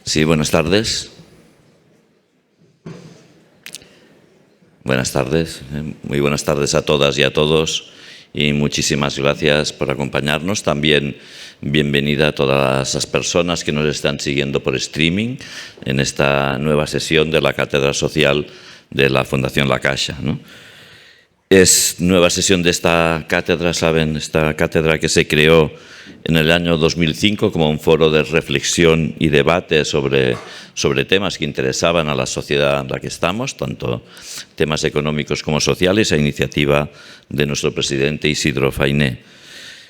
Sí, buenas tardes. Buenas tardes. Muy buenas tardes a todas y a todos y muchísimas gracias por acompañarnos. También bienvenida a todas las personas que nos están siguiendo por streaming en esta nueva sesión de la Cátedra Social de la Fundación La Caixa, ¿no? Es nueva sesión de esta cátedra, saben, esta cátedra que se creó en el año 2005 como un foro de reflexión y debate sobre temas que interesaban a la sociedad en la que estamos, tanto temas económicos como sociales, a iniciativa de nuestro presidente Isidro Fainé.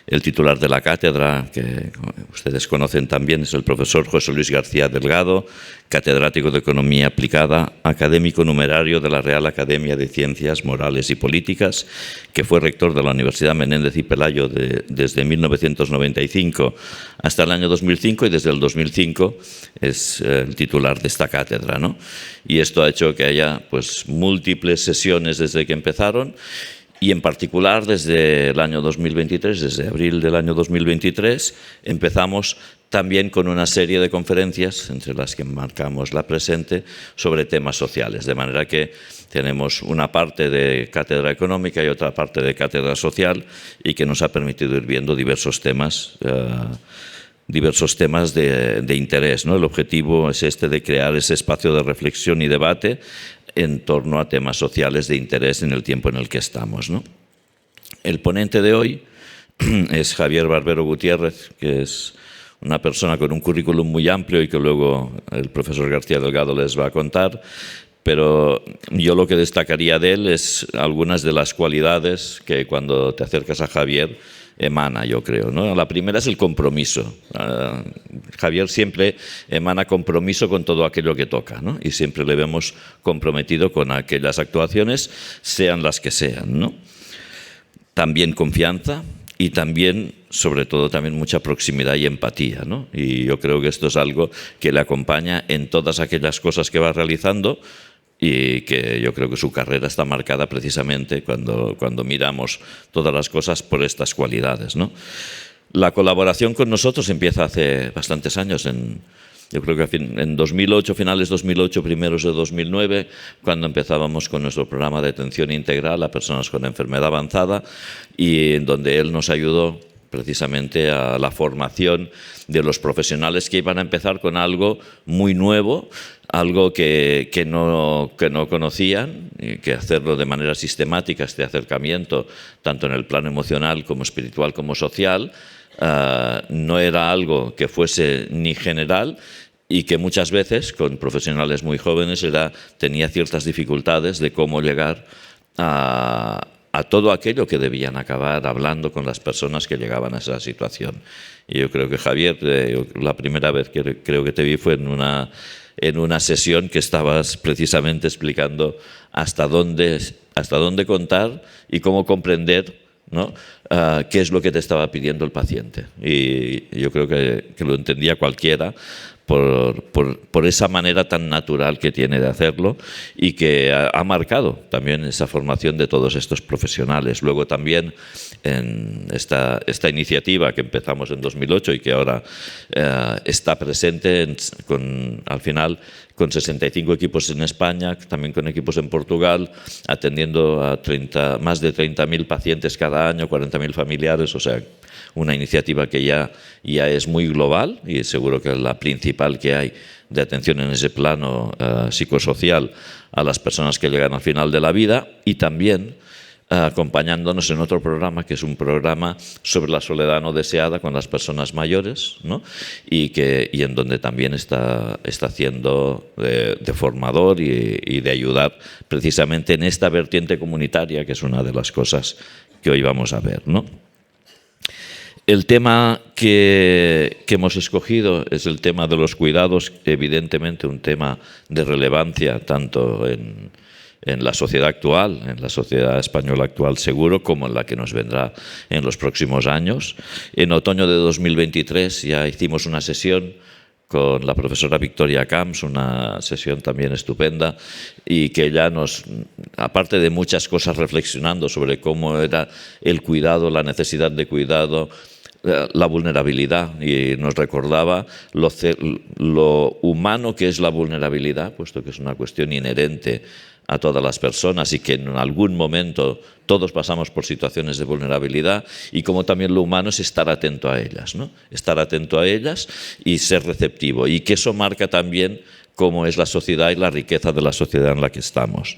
El titular de la cátedra, que ustedes conocen también, es el profesor José Luis García Delgado, catedrático de Economía Aplicada, académico numerario de la Real Academia de Ciencias Morales y Políticas, que fue rector de la Universidad Menéndez y Pelayo desde 1995 hasta el año 2005 y desde el 2005 es el titular de esta cátedra, ¿no? Y esto ha hecho que haya pues, múltiples sesiones desde que empezaron. Y en particular desde el año 2023, desde abril del año 2023, empezamos también con una serie de conferencias, entre las que marcamos la presente, sobre temas sociales. De manera que tenemos una parte de cátedra económica y otra parte de cátedra social y que nos ha permitido ir viendo diversos temas de interés, ¿no? El objetivo es este de crear ese espacio de reflexión y debate en torno a temas sociales de interés en el tiempo en el que estamos, ¿no? El ponente de hoy es Javier Barbero Gutiérrez, que es una persona con un currículum muy amplio y que luego el profesor García Delgado les va a contar, pero yo lo que destacaría de él es algunas de las cualidades que cuando te acercas a Javier emana, yo creo, ¿no? La primera es el compromiso. Javier siempre emana compromiso con todo aquello que toca, ¿no? Y siempre le vemos comprometido con aquellas actuaciones, sean las que sean, ¿no? También confianza y también, sobre todo, también mucha proximidad y empatía, ¿no? Y yo creo que esto es algo que le acompaña en todas aquellas cosas que va realizando y que yo creo que su carrera está marcada precisamente cuando miramos todas las cosas por estas cualidades, ¿no? La colaboración con nosotros empieza hace bastantes años, yo creo que en 2008, finales 2008, primeros de 2009, cuando empezábamos con nuestro programa de atención integral a personas con enfermedad avanzada y en donde él nos ayudó precisamente a la formación de los profesionales que iban a empezar con algo muy nuevo, algo que no conocían, y que hacerlo de manera sistemática, este acercamiento, tanto en el plano emocional como espiritual como social, no era algo que fuese ni general y que muchas veces con profesionales muy jóvenes tenía ciertas dificultades de cómo llegar a todo aquello que debían acabar hablando con las personas que llegaban a esa situación. Y yo creo que Javier, la primera vez que creo que te vi fue en una sesión que estabas precisamente explicando hasta dónde contar y cómo comprender, ¿no? Qué es lo que te estaba pidiendo el paciente. Y yo creo que lo entendía cualquiera por esa manera tan natural que tiene de hacerlo y que ha marcado también esa formación de todos estos profesionales. Luego también en esta iniciativa que empezamos en 2008 y que ahora está presente al final con 65 equipos en España, también con equipos en Portugal, atendiendo a más de 30.000 pacientes cada año, 40.000 familiares, o sea, una iniciativa que ya es muy global y seguro que es la principal que hay de atención en ese plano psicosocial a las personas que llegan al final de la vida y también acompañándonos en otro programa que es un programa sobre la soledad no deseada con las personas mayores, ¿no? y en donde también está haciendo de formador y de ayudar precisamente en esta vertiente comunitaria, que es una de las cosas que hoy vamos a ver, ¿no? El tema que hemos escogido es el tema de los cuidados, evidentemente un tema de relevancia tanto en la sociedad actual, en la sociedad española actual seguro, como en la que nos vendrá en los próximos años. En otoño de 2023 ya hicimos una sesión con la profesora Victoria Camps, una sesión también estupenda, y que ella aparte de muchas cosas reflexionando sobre cómo era el cuidado, la necesidad de cuidado, la vulnerabilidad, y nos recordaba lo humano que es la vulnerabilidad, puesto que es una cuestión inherente a todas las personas y que en algún momento todos pasamos por situaciones de vulnerabilidad, y como también lo humano es estar atento a ellas, ¿no? Estar atento a ellas y ser receptivo, y que eso marca también cómo es la sociedad y la riqueza de la sociedad en la que estamos.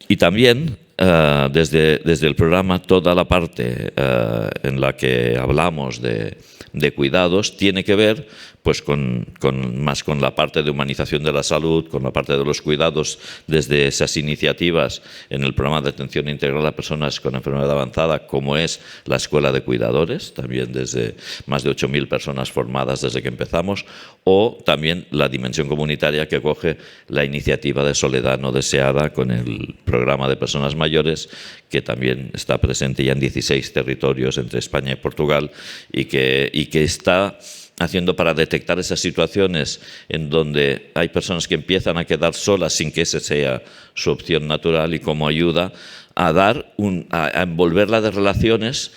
Y también desde el programa toda la parte en la que hablamos de cuidados tiene que ver pues más con la parte de humanización de la salud, con la parte de los cuidados, desde esas iniciativas en el programa de atención integral a personas con enfermedad avanzada, como es la Escuela de Cuidadores, también desde más de 8.000 personas formadas desde que empezamos, o también la dimensión comunitaria que coge la iniciativa de Soledad no deseada con el programa de personas mayores, que también está presente ya en 16 territorios entre España y Portugal, y que está haciendo para detectar esas situaciones en donde hay personas que empiezan a quedar solas sin que esa sea su opción natural, y como ayuda a envolverla de relaciones,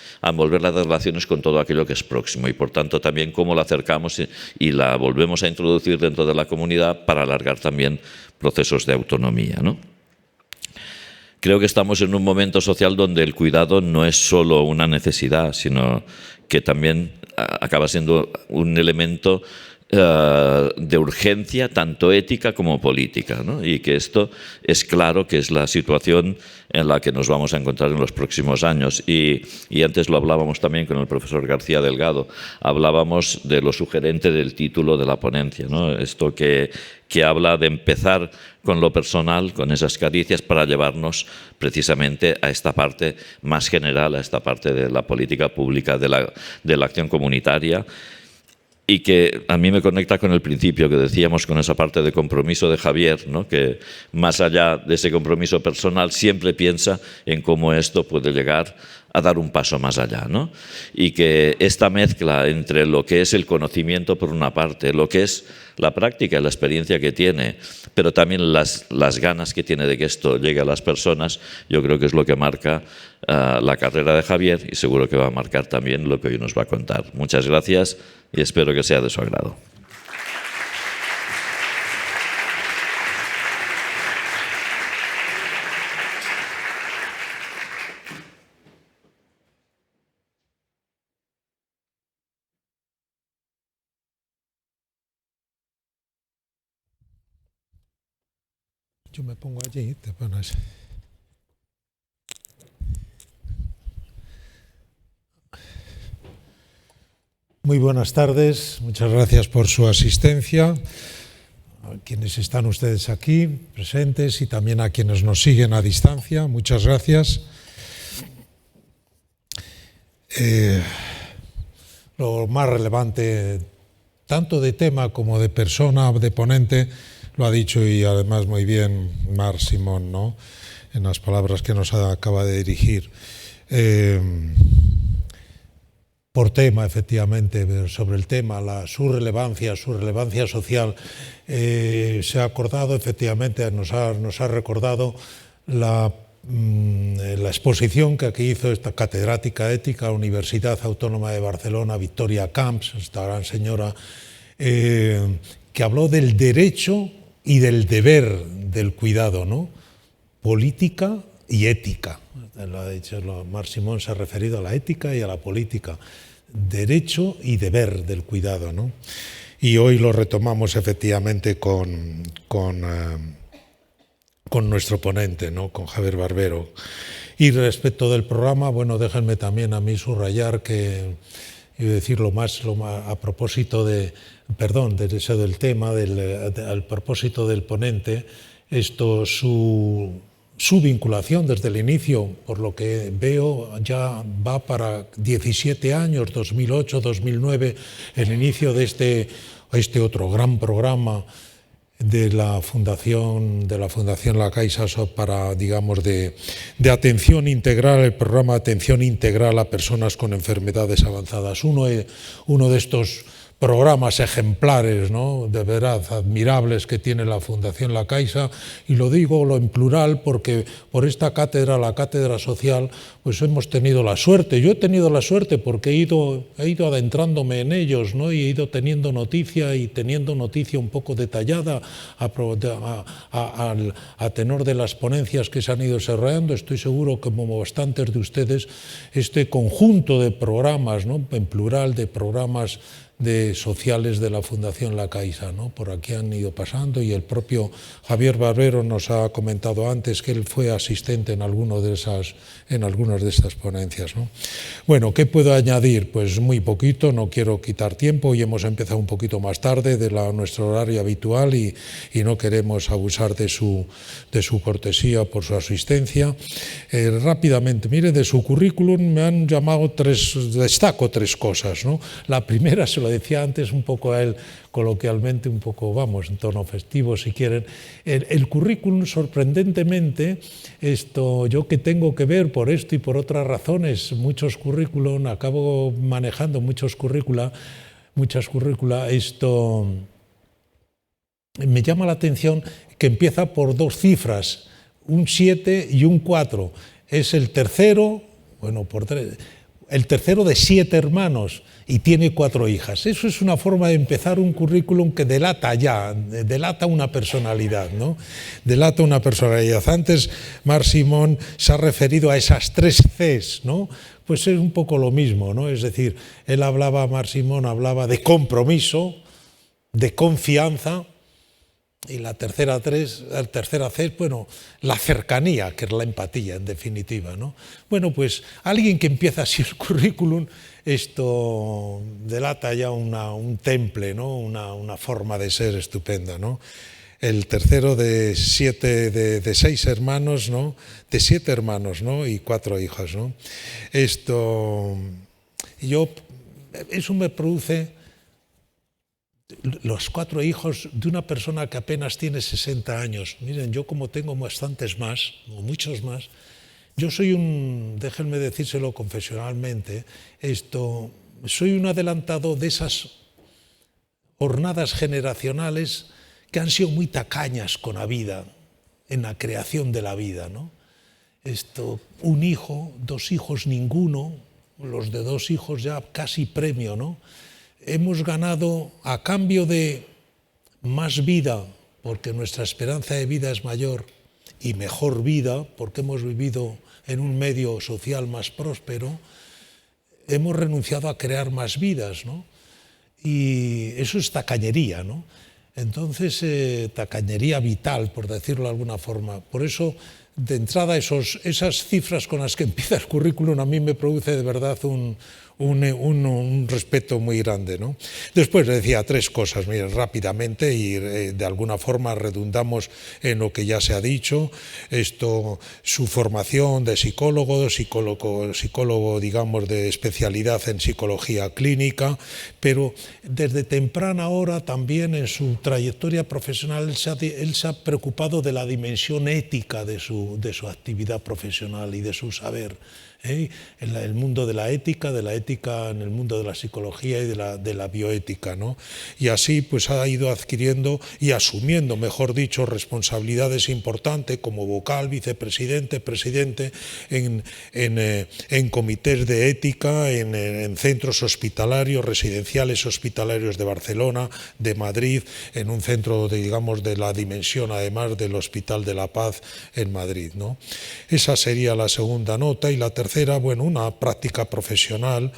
con todo aquello que es próximo, y por tanto también cómo la acercamos y la volvemos a introducir dentro de la comunidad para alargar también procesos de autonomía, ¿no? Creo que estamos en un momento social donde el cuidado no es solo una necesidad, sino que también acaba siendo un elemento de urgencia, tanto ética como política, ¿no? Y que esto es claro que es la situación en la que nos vamos a encontrar en los próximos años. Y antes lo hablábamos también con el profesor García Delgado, hablábamos de lo sugerente del título de la ponencia, ¿no? Esto que habla de empezar con lo personal, con esas caricias, para llevarnos precisamente a esta parte más general, a esta parte de la política pública, de la acción comunitaria, y que a mí me conecta con el principio que decíamos, con esa parte de compromiso de Javier, ¿no? Que más allá de ese compromiso personal siempre piensa en cómo esto puede llegar a dar un paso más allá, ¿no? Y que esta mezcla entre lo que es el conocimiento por una parte, lo que es la práctica y la experiencia que tiene, pero también las ganas que tiene de que esto llegue a las personas, yo creo que es lo que marca la carrera de Javier, y seguro que va a marcar también lo que hoy nos va a contar. Muchas gracias y espero que sea de su agrado. Yo me pongo allí, te pones. Muy buenas tardes, muchas gracias por su asistencia, a quienes están ustedes aquí presentes y también a quienes nos siguen a distancia, muchas gracias. Lo más relevante, tanto de tema como de persona, de ponente, lo ha dicho y además muy bien Marc Simon, ¿no? En las palabras que nos acaba de dirigir. Por tema, efectivamente, sobre el tema, su relevancia social, se ha acordado, efectivamente, nos ha recordado la exposición que aquí hizo esta catedrática ética, Universidad Autónoma de Barcelona, Victoria Camps, esta gran señora, que habló del derecho y del deber del cuidado, ¿no? Política y ética. Lo ha dicho Marc Simon, se ha referido a la ética y a la política. Derecho y deber del cuidado, ¿no? Y hoy lo retomamos efectivamente con nuestro ponente, ¿no? Con Javier Barbero. Y respecto del programa, bueno, déjenme también a mí subrayar que, y decirlo más a propósito del tema, al propósito del ponente, su vinculación desde el inicio, por lo que veo, ya va para 17 años, 2008, 2009, el inicio de este otro gran programa de la Fundación La Caixa para, digamos, de atención integral, el programa de atención integral a personas con enfermedades avanzadas. Uno de estos programas ejemplares, ¿no?, de verdad admirables que tiene la Fundación La Caixa, y lo digo en plural porque por esta cátedra, la cátedra social, pues hemos tenido la suerte, yo he tenido la suerte porque he ido adentrándome en ellos, ¿no?, y he ido teniendo noticia y teniendo noticia un poco detallada a tenor de las ponencias que se han ido desarrollando. Estoy seguro que como bastantes de ustedes, este conjunto de programas, ¿no?, en plural, de programas sociales de la Fundación La Caixa, ¿no?, por aquí han ido pasando, y el propio Javier Barbero nos ha comentado antes que él fue asistente en algunas de estas ponencias, ¿no? Bueno, ¿qué puedo añadir? Pues muy poquito, no quiero quitar tiempo. Hoy hemos empezado un poquito más tarde de nuestro horario habitual y no queremos abusar de su cortesía por su asistencia. Rápidamente, mire, de su currículum me han llamado destaco tres cosas, ¿no? La primera, se lo decía antes un poco a él coloquialmente, un poco, vamos, en tono festivo si quieren, el currículum, sorprendentemente, yo que tengo que ver por esto y por otras razones, muchos currículum, acabo manejando muchas currícula, me llama la atención que empieza por dos cifras, un 7 y un 4, es el tercero, bueno, el tercero de 7 hermanos, y tiene 4 hijas. Eso es una forma de empezar un currículum que delata una personalidad, ¿no? Delata una personalidad. Antes Marc Simon se ha referido a esas 3 Cs, ¿no? Pues es un poco lo mismo, ¿no? Es decir, Marc Simon hablaba de compromiso, de confianza, y la tercera C, bueno, la cercanía, que es la empatía, en definitiva, ¿no? Bueno, pues alguien que empieza así el currículum, esto delata ya un temple, ¿no?, una forma de ser estupenda, ¿no? El tercero de 6 hermanos, ¿no?, de 7 hermanos, ¿no?, y 4 hijas, ¿no? Eso me produce los 4 hijos de una persona que apenas tiene 60 años. Miren, yo como tengo bastantes más, o muchos más, yo soy déjenme decírselo confesionalmente, soy un adelantado de esas jornadas generacionales que han sido muy tacañas con la vida, en la creación de la vida, ¿no? Un hijo, 2 hijos, ninguno, los de 2 hijos ya casi premio, ¿no? Hemos ganado a cambio de más vida, porque nuestra esperanza de vida es mayor, y mejor vida, porque hemos vivido en un medio social más próspero, hemos renunciado a crear más vidas, ¿no? Y eso es tacañería, ¿no? Entonces, tacañería vital, por decirlo de alguna forma. Por eso, de entrada, esas cifras con las que empieza el currículum a mí me produce de verdad un respeto muy grande, ¿no? Después le decía 3 cosas, miren, rápidamente, y de alguna forma redundamos en lo que ya se ha dicho. Su formación de psicólogo, digamos, de especialidad en psicología clínica, pero desde temprana hora también en su trayectoria profesional él se ha preocupado de la dimensión ética de su actividad profesional y de su saber. En el mundo de la ética en el mundo de la psicología y de la bioética, ¿no? Y así pues ha ido adquiriendo y asumiendo, mejor dicho, responsabilidades importantes como vocal, vicepresidente, presidente en comités de ética, en centros hospitalarios, residenciales hospitalarios de Barcelona, de Madrid, en un centro de la dimensión además del Hospital de la Paz en Madrid, ¿no? Esa sería la segunda nota. Y la tercera, bueno, una práctica profesional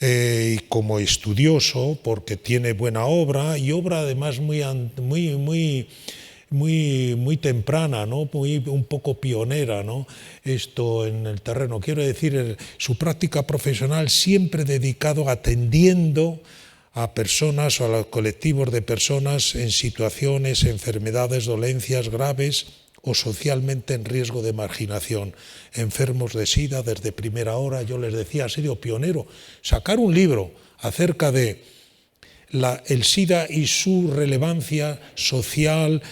y como estudioso, porque tiene buena obra, y obra además muy temprana, ¿no? Un poco pionera, ¿no? En el terreno. Quiero decir, su práctica profesional siempre dedicado atendiendo a personas o a los colectivos de personas en situaciones, enfermedades, dolencias graves o socialmente en riesgo de marginación, enfermos de SIDA desde primera hora. Yo les decía, ha sido pionero, sacar un libro acerca de el SIDA y su relevancia social,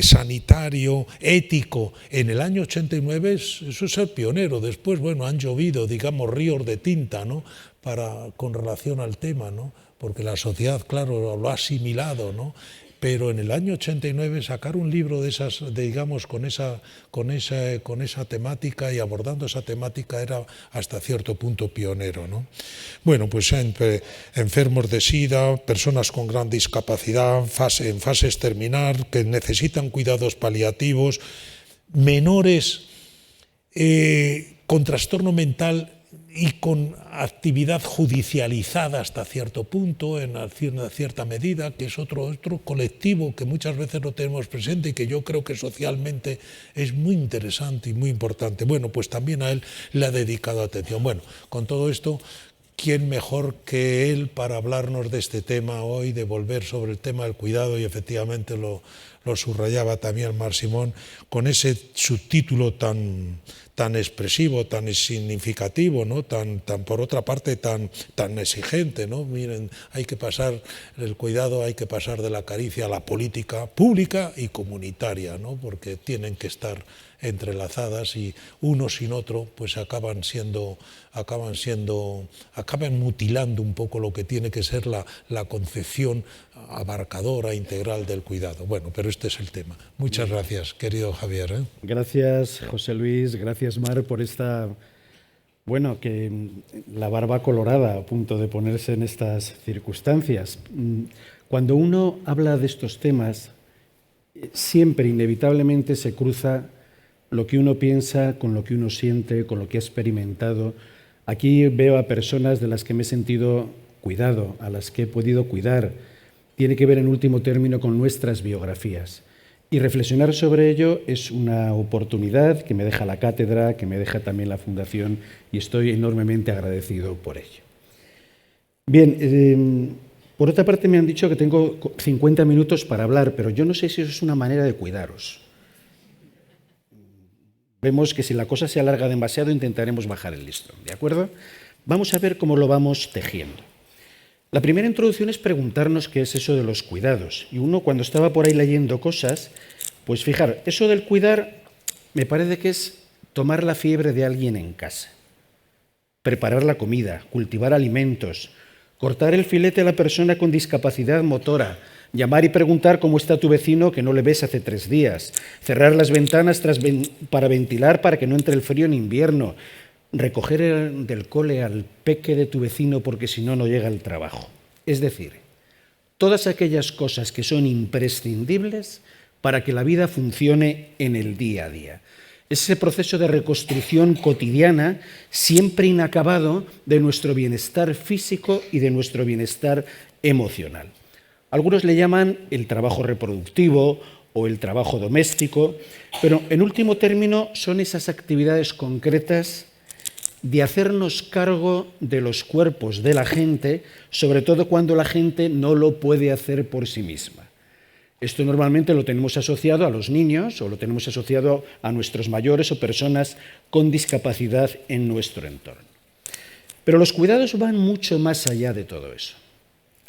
sanitario, ético, en el año 89, eso es ser pionero. Después, bueno, han llovido, digamos, ríos de tinta, ¿no?, con relación al tema, ¿no?, porque la sociedad, claro, lo ha asimilado, ¿no? Pero en el año 89 sacar un libro de esas, digamos, con esa temática y abordando esa temática era hasta cierto punto pionero, ¿no? Bueno, pues enfermos de SIDA, personas con gran discapacidad, en fases terminal, que necesitan cuidados paliativos, menores con trastorno mental y con actividad judicializada hasta cierto punto, en una cierta medida, que es otro colectivo que muchas veces no tenemos presente y que yo creo que socialmente es muy interesante y muy importante. Bueno, pues también a él le ha dedicado atención. Bueno, con todo esto, ¿quién mejor que él para hablarnos de este tema hoy, de volver sobre el tema del cuidado? Y efectivamente lo subrayaba también Marc Simon, con ese subtítulo tan expresivo, tan significativo, ¿no?, tan por otra parte tan exigente, ¿no? Miren, hay que pasar el cuidado, hay que pasar de la caricia a la política pública y comunitaria, ¿no?, porque tienen que estar entrelazadas y uno sin otro pues acaban mutilando un poco lo que tiene que ser la concepción abarcadora, integral del cuidado. Bueno, pero este es el tema. Muchas gracias, querido Javier, ¿eh? Gracias, José Luis, gracias, Mar, por esta, bueno, que la barba colorada a punto de ponerse en estas circunstancias. Cuando uno habla de estos temas, siempre inevitablemente se cruza lo que uno piensa con lo que uno siente, con lo que ha experimentado. Aquí veo a personas de las que me he sentido cuidado, a las que he podido cuidar. Tiene que ver en último término con nuestras biografías. Y reflexionar sobre ello es una oportunidad que me deja la cátedra, que me deja también la Fundación, y estoy enormemente agradecido por ello. Bien, por otra parte me han dicho que tengo 50 minutos para hablar, pero yo no sé si eso es una manera de cuidaros. Vemos que si la cosa se alarga demasiado intentaremos bajar el listón, ¿de acuerdo? Vamos a ver cómo lo vamos tejiendo. La primera introducción es preguntarnos qué es eso de los cuidados. Y uno, cuando estaba por ahí leyendo cosas, pues fijar, eso del cuidar me parece que es tomar la fiebre de alguien en casa, preparar la comida, cultivar alimentos, cortar el filete a la persona con discapacidad motora, llamar y preguntar cómo está tu vecino que no le ves hace 3 días, cerrar las ventanas para ventilar para que no entre el frío en invierno, recoger del cole al peque de tu vecino porque si no, no llega al trabajo. Es decir, todas aquellas cosas que son imprescindibles para que la vida funcione en el día a día. Ese proceso de reconstrucción cotidiana, siempre inacabado, de nuestro bienestar físico y de nuestro bienestar emocional. Algunos le llaman el trabajo reproductivo o el trabajo doméstico, pero en último término son esas actividades concretas de hacernos cargo de los cuerpos de la gente, sobre todo cuando la gente no lo puede hacer por sí misma. Esto normalmente lo tenemos asociado a los niños o lo tenemos asociado a nuestros mayores o personas con discapacidad en nuestro entorno. Pero los cuidados van mucho más allá de todo eso.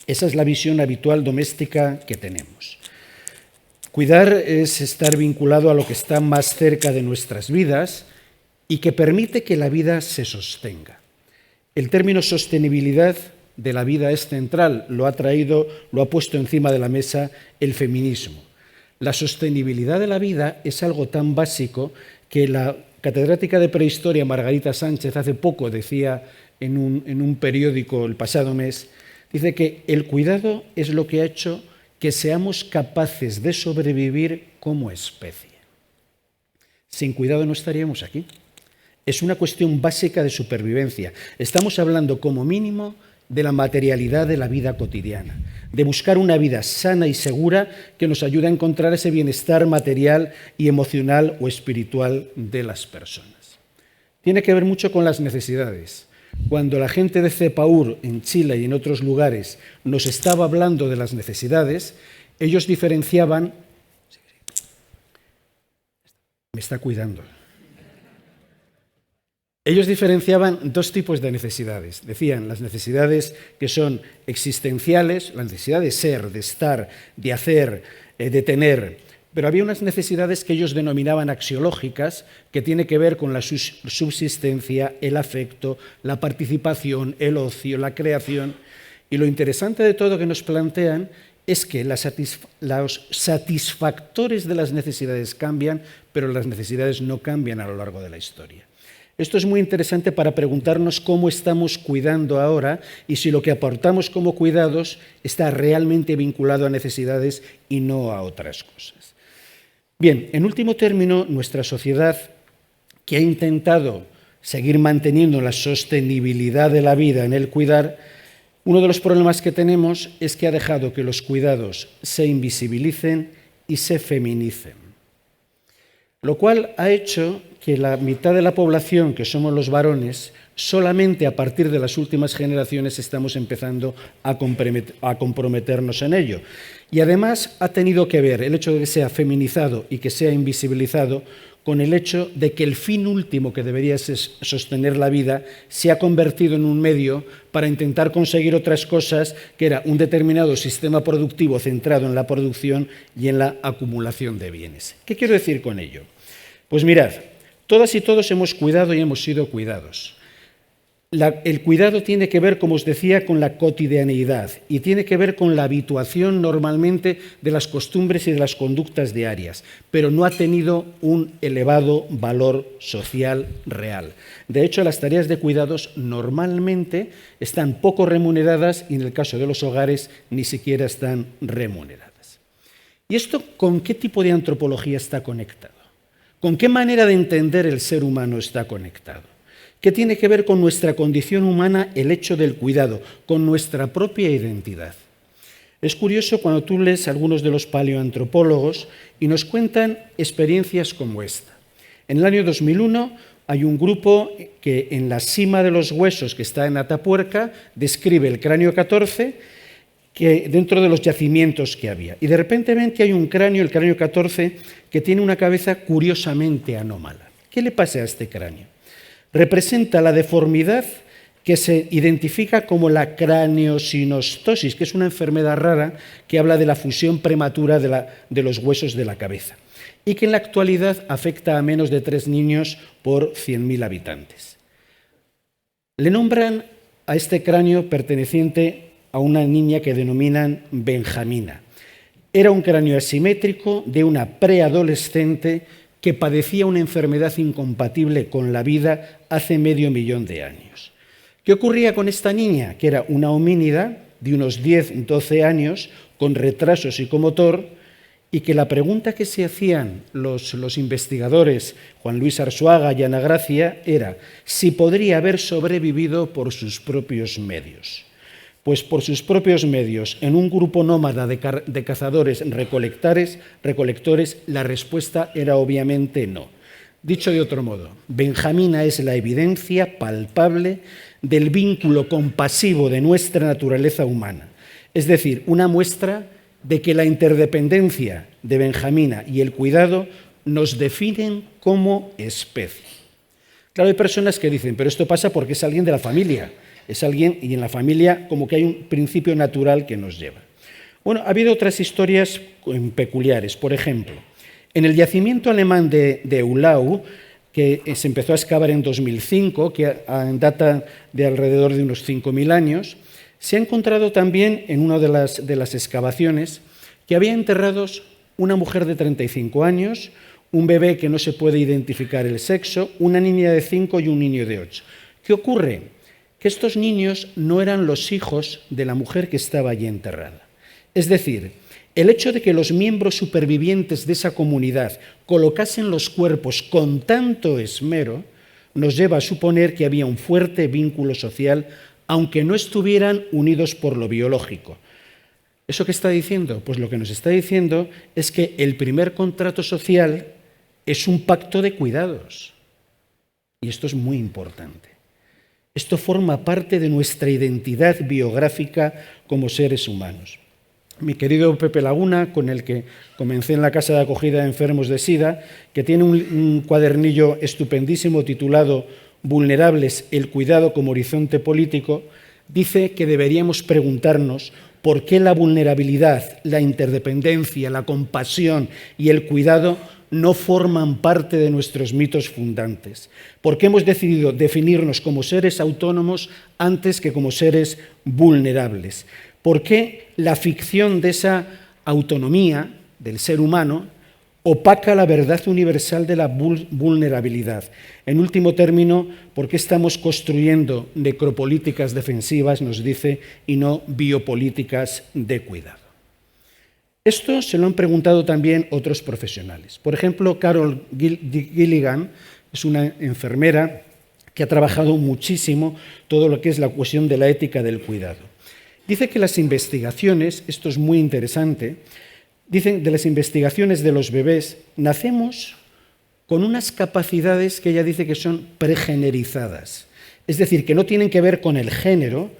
Esa es la visión habitual doméstica que tenemos. Cuidar es estar vinculado a lo que está más cerca de nuestras vidas y que permite que la vida se sostenga. El término sostenibilidad de la vida es central, lo ha puesto encima de la mesa el feminismo. La sostenibilidad de la vida es algo tan básico que la catedrática de prehistoria Margarita Sánchez hace poco decía en un periódico el pasado mes, dice que el cuidado es lo que ha hecho que seamos capaces de sobrevivir como especie. Sin cuidado no estaríamos aquí. Es una cuestión básica de supervivencia. Estamos hablando como mínimo de la materialidad de la vida cotidiana, de buscar una vida sana y segura que nos ayude a encontrar ese bienestar material y emocional o espiritual de las personas. Tiene que ver mucho con las necesidades. Cuando la gente de CEPAUR en Chile y en otros lugares nos estaba hablando de las necesidades, ellos diferenciaban... Me está cuidando. Ellos diferenciaban dos tipos de necesidades. Decían las necesidades que son existenciales, la necesidad de ser, de estar, de hacer, de tener, pero había unas necesidades que ellos denominaban axiológicas, que tiene que ver con la subsistencia, el afecto, la participación, el ocio, la creación. Y lo interesante de todo que nos plantean es que los satisfactores de las necesidades cambian, pero las necesidades no cambian a lo largo de la historia. Esto es muy interesante para preguntarnos cómo estamos cuidando ahora y si lo que aportamos como cuidados está realmente vinculado a necesidades y no a otras cosas. Bien, en último término, nuestra sociedad, que ha intentado seguir manteniendo la sostenibilidad de la vida en el cuidar, uno de los problemas que tenemos es que ha dejado que los cuidados se invisibilicen y se feminicen, lo cual ha hecho que la mitad de la población, que somos los varones, solamente a partir de las últimas generaciones estamos empezando a comprometernos en ello. Y además ha tenido que ver el hecho de que sea feminizado y que sea invisibilizado con el hecho de que el fin último que debería sostener la vida se ha convertido en un medio para intentar conseguir otras cosas, que era un determinado sistema productivo centrado en la producción y en la acumulación de bienes. ¿Qué quiero decir con ello? Pues mirad, todas y todos hemos cuidado y hemos sido cuidados. El cuidado tiene que ver, como os decía, con la cotidianeidad y tiene que ver con la habituación normalmente de las costumbres y de las conductas diarias, pero no ha tenido un elevado valor social real. De hecho, las tareas de cuidados normalmente están poco remuneradas y en el caso de los hogares ni siquiera están remuneradas. ¿Y esto con qué tipo de antropología está conectado? ¿Con qué manera de entender el ser humano está conectado? ¿Qué tiene que ver con nuestra condición humana el hecho del cuidado, con nuestra propia identidad? Es curioso cuando tú lees a algunos de los paleoantropólogos y nos cuentan experiencias como esta. En el año 2001 hay un grupo que en la cima de los huesos que está en Atapuerca describe el cráneo 14 que dentro de los yacimientos que había. Y de repente ven que hay un cráneo, el cráneo 14, que tiene una cabeza curiosamente anómala. ¿Qué le pasa a este cráneo? Representa la deformidad que se identifica como la craneosinostosis, que es una enfermedad rara que habla de la fusión prematura de los huesos de la cabeza y que en la actualidad afecta a menos de 3 niños por 100.000 habitantes. Le nombran a este cráneo perteneciente a una niña que denominan Benjamina. Era un cráneo asimétrico de una preadolescente que padecía una enfermedad incompatible con la vida hace 500.000 de años. ¿Qué ocurría con esta niña? Que era una homínida de unos 10-12 años, con retraso psicomotor, y que la pregunta que se hacían los investigadores, Juan Luis Arzuaga y Ana Gracia, era si podría haber sobrevivido por sus propios medios. Pues por sus propios medios, en un grupo nómada de cazadores recolectores, la respuesta era obviamente no. Dicho de otro modo, Benjamina es la evidencia palpable del vínculo compasivo de nuestra naturaleza humana. Es decir, una muestra de que la interdependencia de Benjamina y el cuidado nos definen como especie. Claro, hay personas que dicen, pero esto pasa porque es alguien de la familia. Es alguien, y en la familia como que hay un principio natural que nos lleva. Bueno, ha habido otras historias peculiares. Por ejemplo, en el yacimiento alemán de Eulau, que se empezó a excavar en 2005, que data de alrededor de unos 5.000 años, se ha encontrado también en una de las excavaciones que había enterrados una mujer de 35 años, un bebé que no se puede identificar el sexo, una niña de 5 y un niño de 8. ¿Qué ocurre? Que estos niños no eran los hijos de la mujer que estaba allí enterrada. Es decir, el hecho de que los miembros supervivientes de esa comunidad colocasen los cuerpos con tanto esmero nos lleva a suponer que había un fuerte vínculo social, aunque no estuvieran unidos por lo biológico. ¿Eso qué está diciendo? Pues lo que nos está diciendo es que el primer contrato social es un pacto de cuidados. Y esto es muy importante. Esto forma parte de nuestra identidad biográfica como seres humanos. Mi querido Pepe Laguna, con el que comencé en la Casa de Acogida de Enfermos de SIDA, que tiene un cuadernillo estupendísimo titulado vulnerables el cuidado como horizonte político, dice que deberíamos preguntarnos por qué la vulnerabilidad, la interdependencia, la compasión y el cuidado no forman parte de nuestros mitos fundantes. ¿Por qué hemos decidido definirnos como seres autónomos antes que como seres vulnerables? ¿Por qué la ficción de esa autonomía del ser humano opaca la verdad universal de la vulnerabilidad? En último término, ¿por qué estamos construyendo necropolíticas defensivas, nos dice, y no biopolíticas de cuidado? Esto se lo han preguntado también otros profesionales. Por ejemplo, Carol Gilligan es una enfermera que ha trabajado muchísimo todo lo que es la cuestión de la ética del cuidado. Dice que las investigaciones, esto es muy interesante, dicen de las investigaciones de los bebés, nacemos con unas capacidades que ella dice que son pregenerizadas, es decir, que no tienen que ver con el género,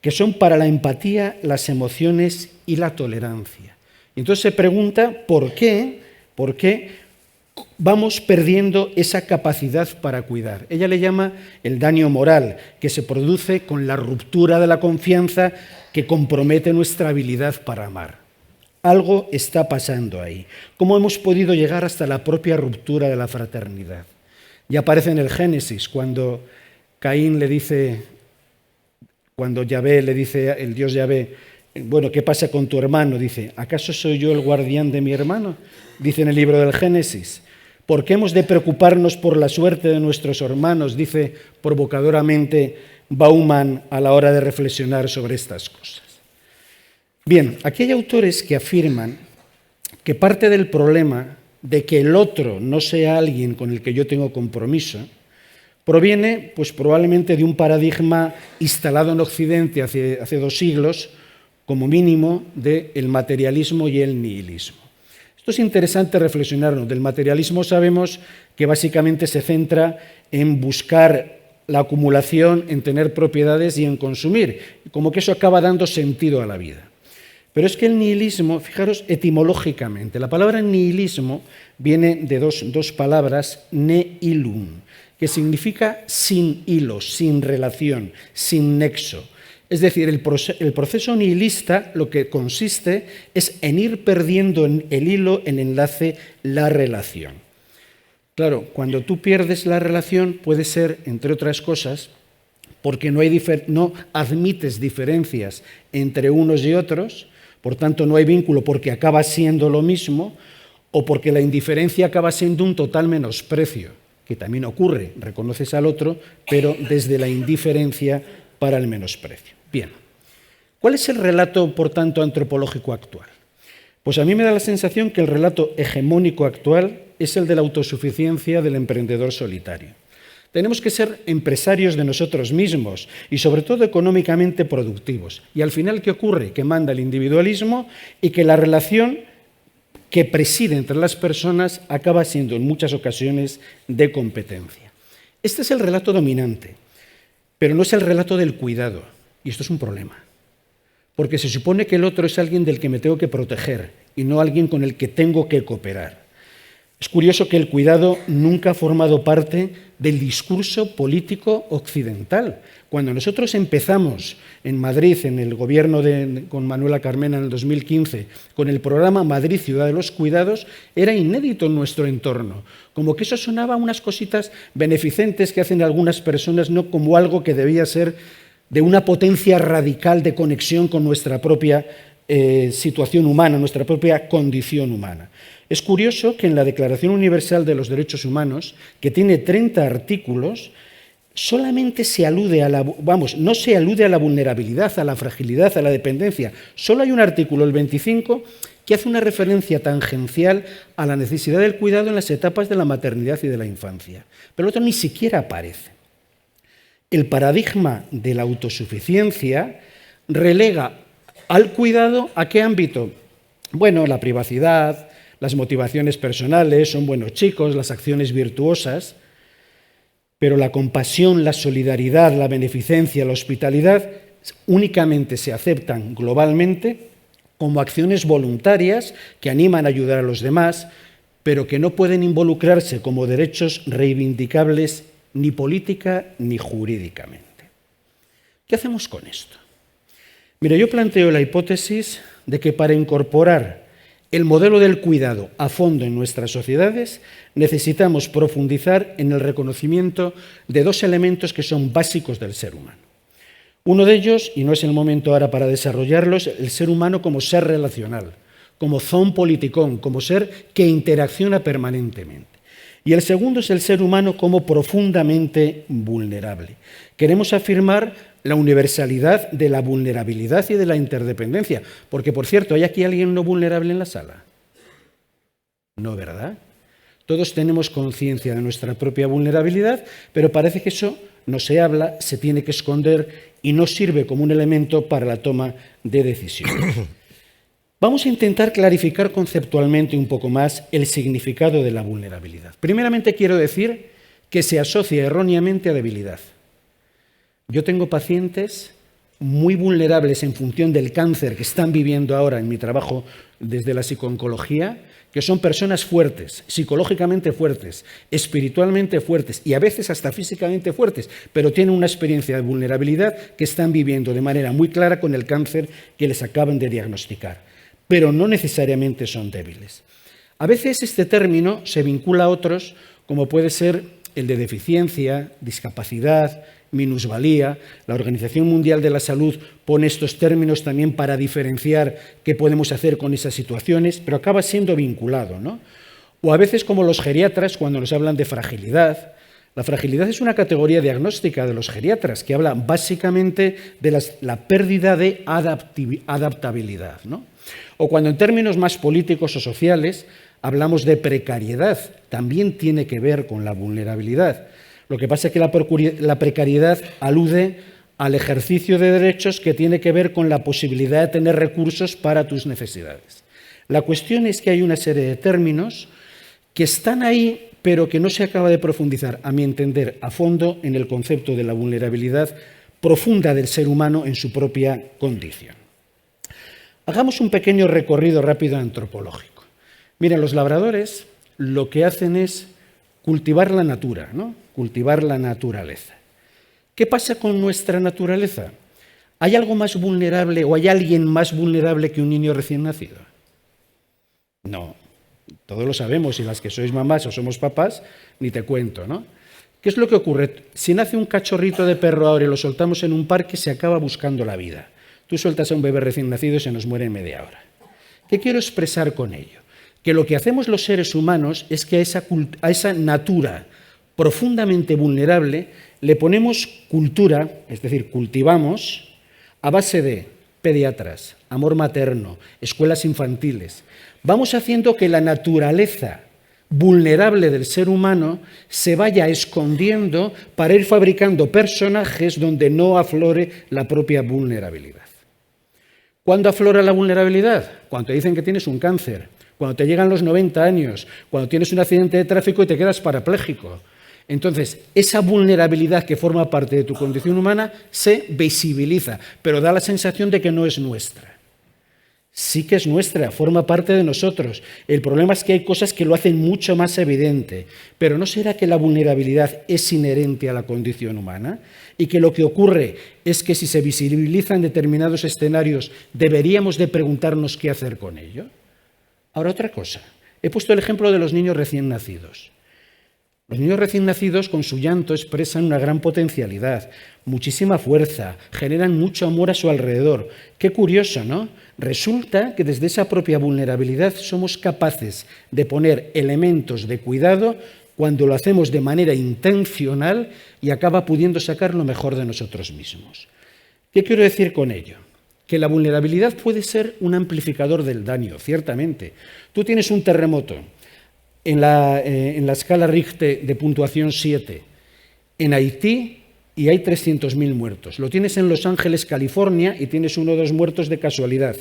que son para la empatía, las emociones y la tolerancia. Y entonces se pregunta por qué vamos perdiendo esa capacidad para cuidar. Ella le llama el daño moral, que se produce con la ruptura de la confianza que compromete nuestra habilidad para amar. Algo está pasando ahí. ¿Cómo hemos podido llegar hasta la propia ruptura de la fraternidad? Ya aparece en el Génesis, cuando Caín le dice, cuando Yahvé le dice, el Dios Yahvé, bueno, ¿qué pasa con tu hermano? Dice, ¿acaso soy yo el guardián de mi hermano? Dice en el libro del Génesis. ¿Por qué hemos de preocuparnos por la suerte de nuestros hermanos? Dice provocadoramente Bauman a la hora de reflexionar sobre estas cosas. Bien, aquí hay autores que afirman que parte del problema de que el otro no sea alguien con el que yo tengo compromiso proviene, pues probablemente de un paradigma instalado en Occidente hace 2 siglos, como mínimo, del materialismo y el nihilismo. Esto es interesante reflexionarlo. Del materialismo sabemos que básicamente se centra en buscar la acumulación, en tener propiedades y en consumir, como que eso acaba dando sentido a la vida. Pero es que el nihilismo, fijaros etimológicamente, la palabra nihilismo viene de dos palabras, nihilum, que significa sin hilo, sin relación, sin nexo. Es decir, el proceso nihilista lo que consiste es en ir perdiendo el hilo, el enlace, la relación. Claro, cuando tú pierdes la relación puede ser, entre otras cosas, porque no admites diferencias entre unos y otros, por tanto no hay vínculo porque acaba siendo lo mismo, o porque la indiferencia acaba siendo un total menosprecio, que también ocurre, reconoces al otro, pero desde la indiferencia para el menosprecio. Bien, ¿cuál es el relato, por tanto, antropológico actual? Pues a mí me da la sensación que el relato hegemónico actual es el de la autosuficiencia del emprendedor solitario. Tenemos que ser empresarios de nosotros mismos y sobre todo económicamente productivos. Y al final, ¿qué ocurre? Que manda el individualismo y que la relación que preside entre las personas acaba siendo en muchas ocasiones de competencia. Este es el relato dominante, pero no es el relato del cuidado. Y esto es un problema, porque se supone que el otro es alguien del que me tengo que proteger y no alguien con el que tengo que cooperar. Es curioso que el cuidado nunca ha formado parte del discurso político occidental. Cuando nosotros empezamos en Madrid, en el gobierno con Manuela Carmena en el 2015, con el programa Madrid Ciudad de los Cuidados, era inédito en nuestro entorno. Como que eso sonaba a unas cositas beneficentes que hacen algunas personas, no como algo que debía ser de una potencia radical de conexión con nuestra propia situación humana, nuestra propia condición humana. Es curioso que en la Declaración Universal de los Derechos Humanos, que tiene 30 artículos, solamente se alude no se alude a la vulnerabilidad, a la fragilidad, a la dependencia. Solo hay un artículo, el 25, que hace una referencia tangencial a la necesidad del cuidado en las etapas de la maternidad y de la infancia. Pero el otro ni siquiera aparece. El paradigma de la autosuficiencia relega al cuidado ¿a qué ámbito? Bueno, la privacidad, las motivaciones personales, son buenos chicos, las acciones virtuosas, pero la compasión, la solidaridad, la beneficencia, la hospitalidad únicamente se aceptan globalmente como acciones voluntarias que animan a ayudar a los demás, pero que no pueden involucrarse como derechos reivindicables ni política ni jurídicamente. ¿Qué hacemos con esto? Mira, yo planteo la hipótesis de que para incorporar el modelo del cuidado a fondo en nuestras sociedades necesitamos profundizar en el reconocimiento de dos elementos que son básicos del ser humano. Uno de ellos, y no es el momento ahora para desarrollarlos, el ser humano como ser relacional, como zoon politikon, como ser que interacciona permanentemente. Y el segundo es el ser humano como profundamente vulnerable. Queremos afirmar la universalidad de la vulnerabilidad y de la interdependencia. Porque, por cierto, ¿hay aquí alguien no vulnerable en la sala? No, ¿verdad? Todos tenemos conciencia de nuestra propia vulnerabilidad, pero parece que eso no se habla, se tiene que esconder y no sirve como un elemento para la toma de decisiones. Vamos a intentar clarificar conceptualmente un poco más el significado de la vulnerabilidad. Primeramente quiero decir que se asocia erróneamente a debilidad. Yo tengo pacientes muy vulnerables en función del cáncer que están viviendo ahora en mi trabajo desde la psicooncología, que son personas fuertes, psicológicamente fuertes, espiritualmente fuertes y a veces hasta físicamente fuertes, pero tienen una experiencia de vulnerabilidad que están viviendo de manera muy clara con el cáncer que les acaban de diagnosticar, pero no necesariamente son débiles. A veces este término se vincula a otros, como puede ser el de deficiencia, discapacidad, minusvalía. La Organización Mundial de la Salud pone estos términos también para diferenciar qué podemos hacer con esas situaciones, pero acaba siendo vinculado, ¿no? O a veces como los geriatras cuando nos hablan de fragilidad. La fragilidad es una categoría diagnóstica de los geriatras que habla básicamente de la pérdida de adaptabilidad, ¿no? O cuando en términos más políticos o sociales hablamos de precariedad, también tiene que ver con la vulnerabilidad. Lo que pasa es que la precariedad alude al ejercicio de derechos que tiene que ver con la posibilidad de tener recursos para tus necesidades. La cuestión es que hay una serie de términos que están ahí, pero que no se acaba de profundizar, a mi entender, a fondo en el concepto de la vulnerabilidad profunda del ser humano en su propia condición. Hagamos un pequeño recorrido rápido antropológico. Miren, los labradores lo que hacen es cultivar la natura, ¿no? Cultivar la naturaleza. ¿Qué pasa con nuestra naturaleza? ¿Hay algo más vulnerable o hay alguien más vulnerable que un niño recién nacido? No, todos lo sabemos, y las que sois mamás o somos papás, ni te cuento, ¿no? ¿Qué es lo que ocurre? Si nace un cachorrito de perro ahora y lo soltamos en un parque, se acaba buscando la vida. Tú sueltas a un bebé recién nacido y se nos muere en media hora. ¿Qué quiero expresar con ello? Que lo que hacemos los seres humanos es que a esa natura profundamente vulnerable le ponemos cultura, es decir, cultivamos a base de pediatras, amor materno, escuelas infantiles. Vamos haciendo que la naturaleza vulnerable del ser humano se vaya escondiendo para ir fabricando personajes donde no aflore la propia vulnerabilidad. ¿Cuándo aflora la vulnerabilidad? Cuando te dicen que tienes un cáncer, cuando te llegan los 90 años, cuando tienes un accidente de tráfico y te quedas parapléjico. Entonces, esa vulnerabilidad que forma parte de tu condición humana se visibiliza, pero da la sensación de que no es nuestra. Sí que es nuestra, forma parte de nosotros. El problema es que hay cosas que lo hacen mucho más evidente. Pero ¿no será que la vulnerabilidad es inherente a la condición humana? Y que lo que ocurre es que si se visibilizan determinados escenarios, deberíamos de preguntarnos qué hacer con ello. Ahora, otra cosa. He puesto el ejemplo de los niños recién nacidos. Los niños recién nacidos con su llanto expresan una gran potencialidad, muchísima fuerza, generan mucho amor a su alrededor. Qué curioso, ¿no? Resulta que desde esa propia vulnerabilidad somos capaces de poner elementos de cuidado cuando lo hacemos de manera intencional y acaba pudiendo sacar lo mejor de nosotros mismos. ¿Qué quiero decir con ello? Que la vulnerabilidad puede ser un amplificador del daño, ciertamente. Tú tienes un terremoto en la escala Richter de puntuación 7 en Haití y hay 300.000 muertos. Lo tienes en Los Ángeles, California, y tienes 1 o 2 muertos de casualidad,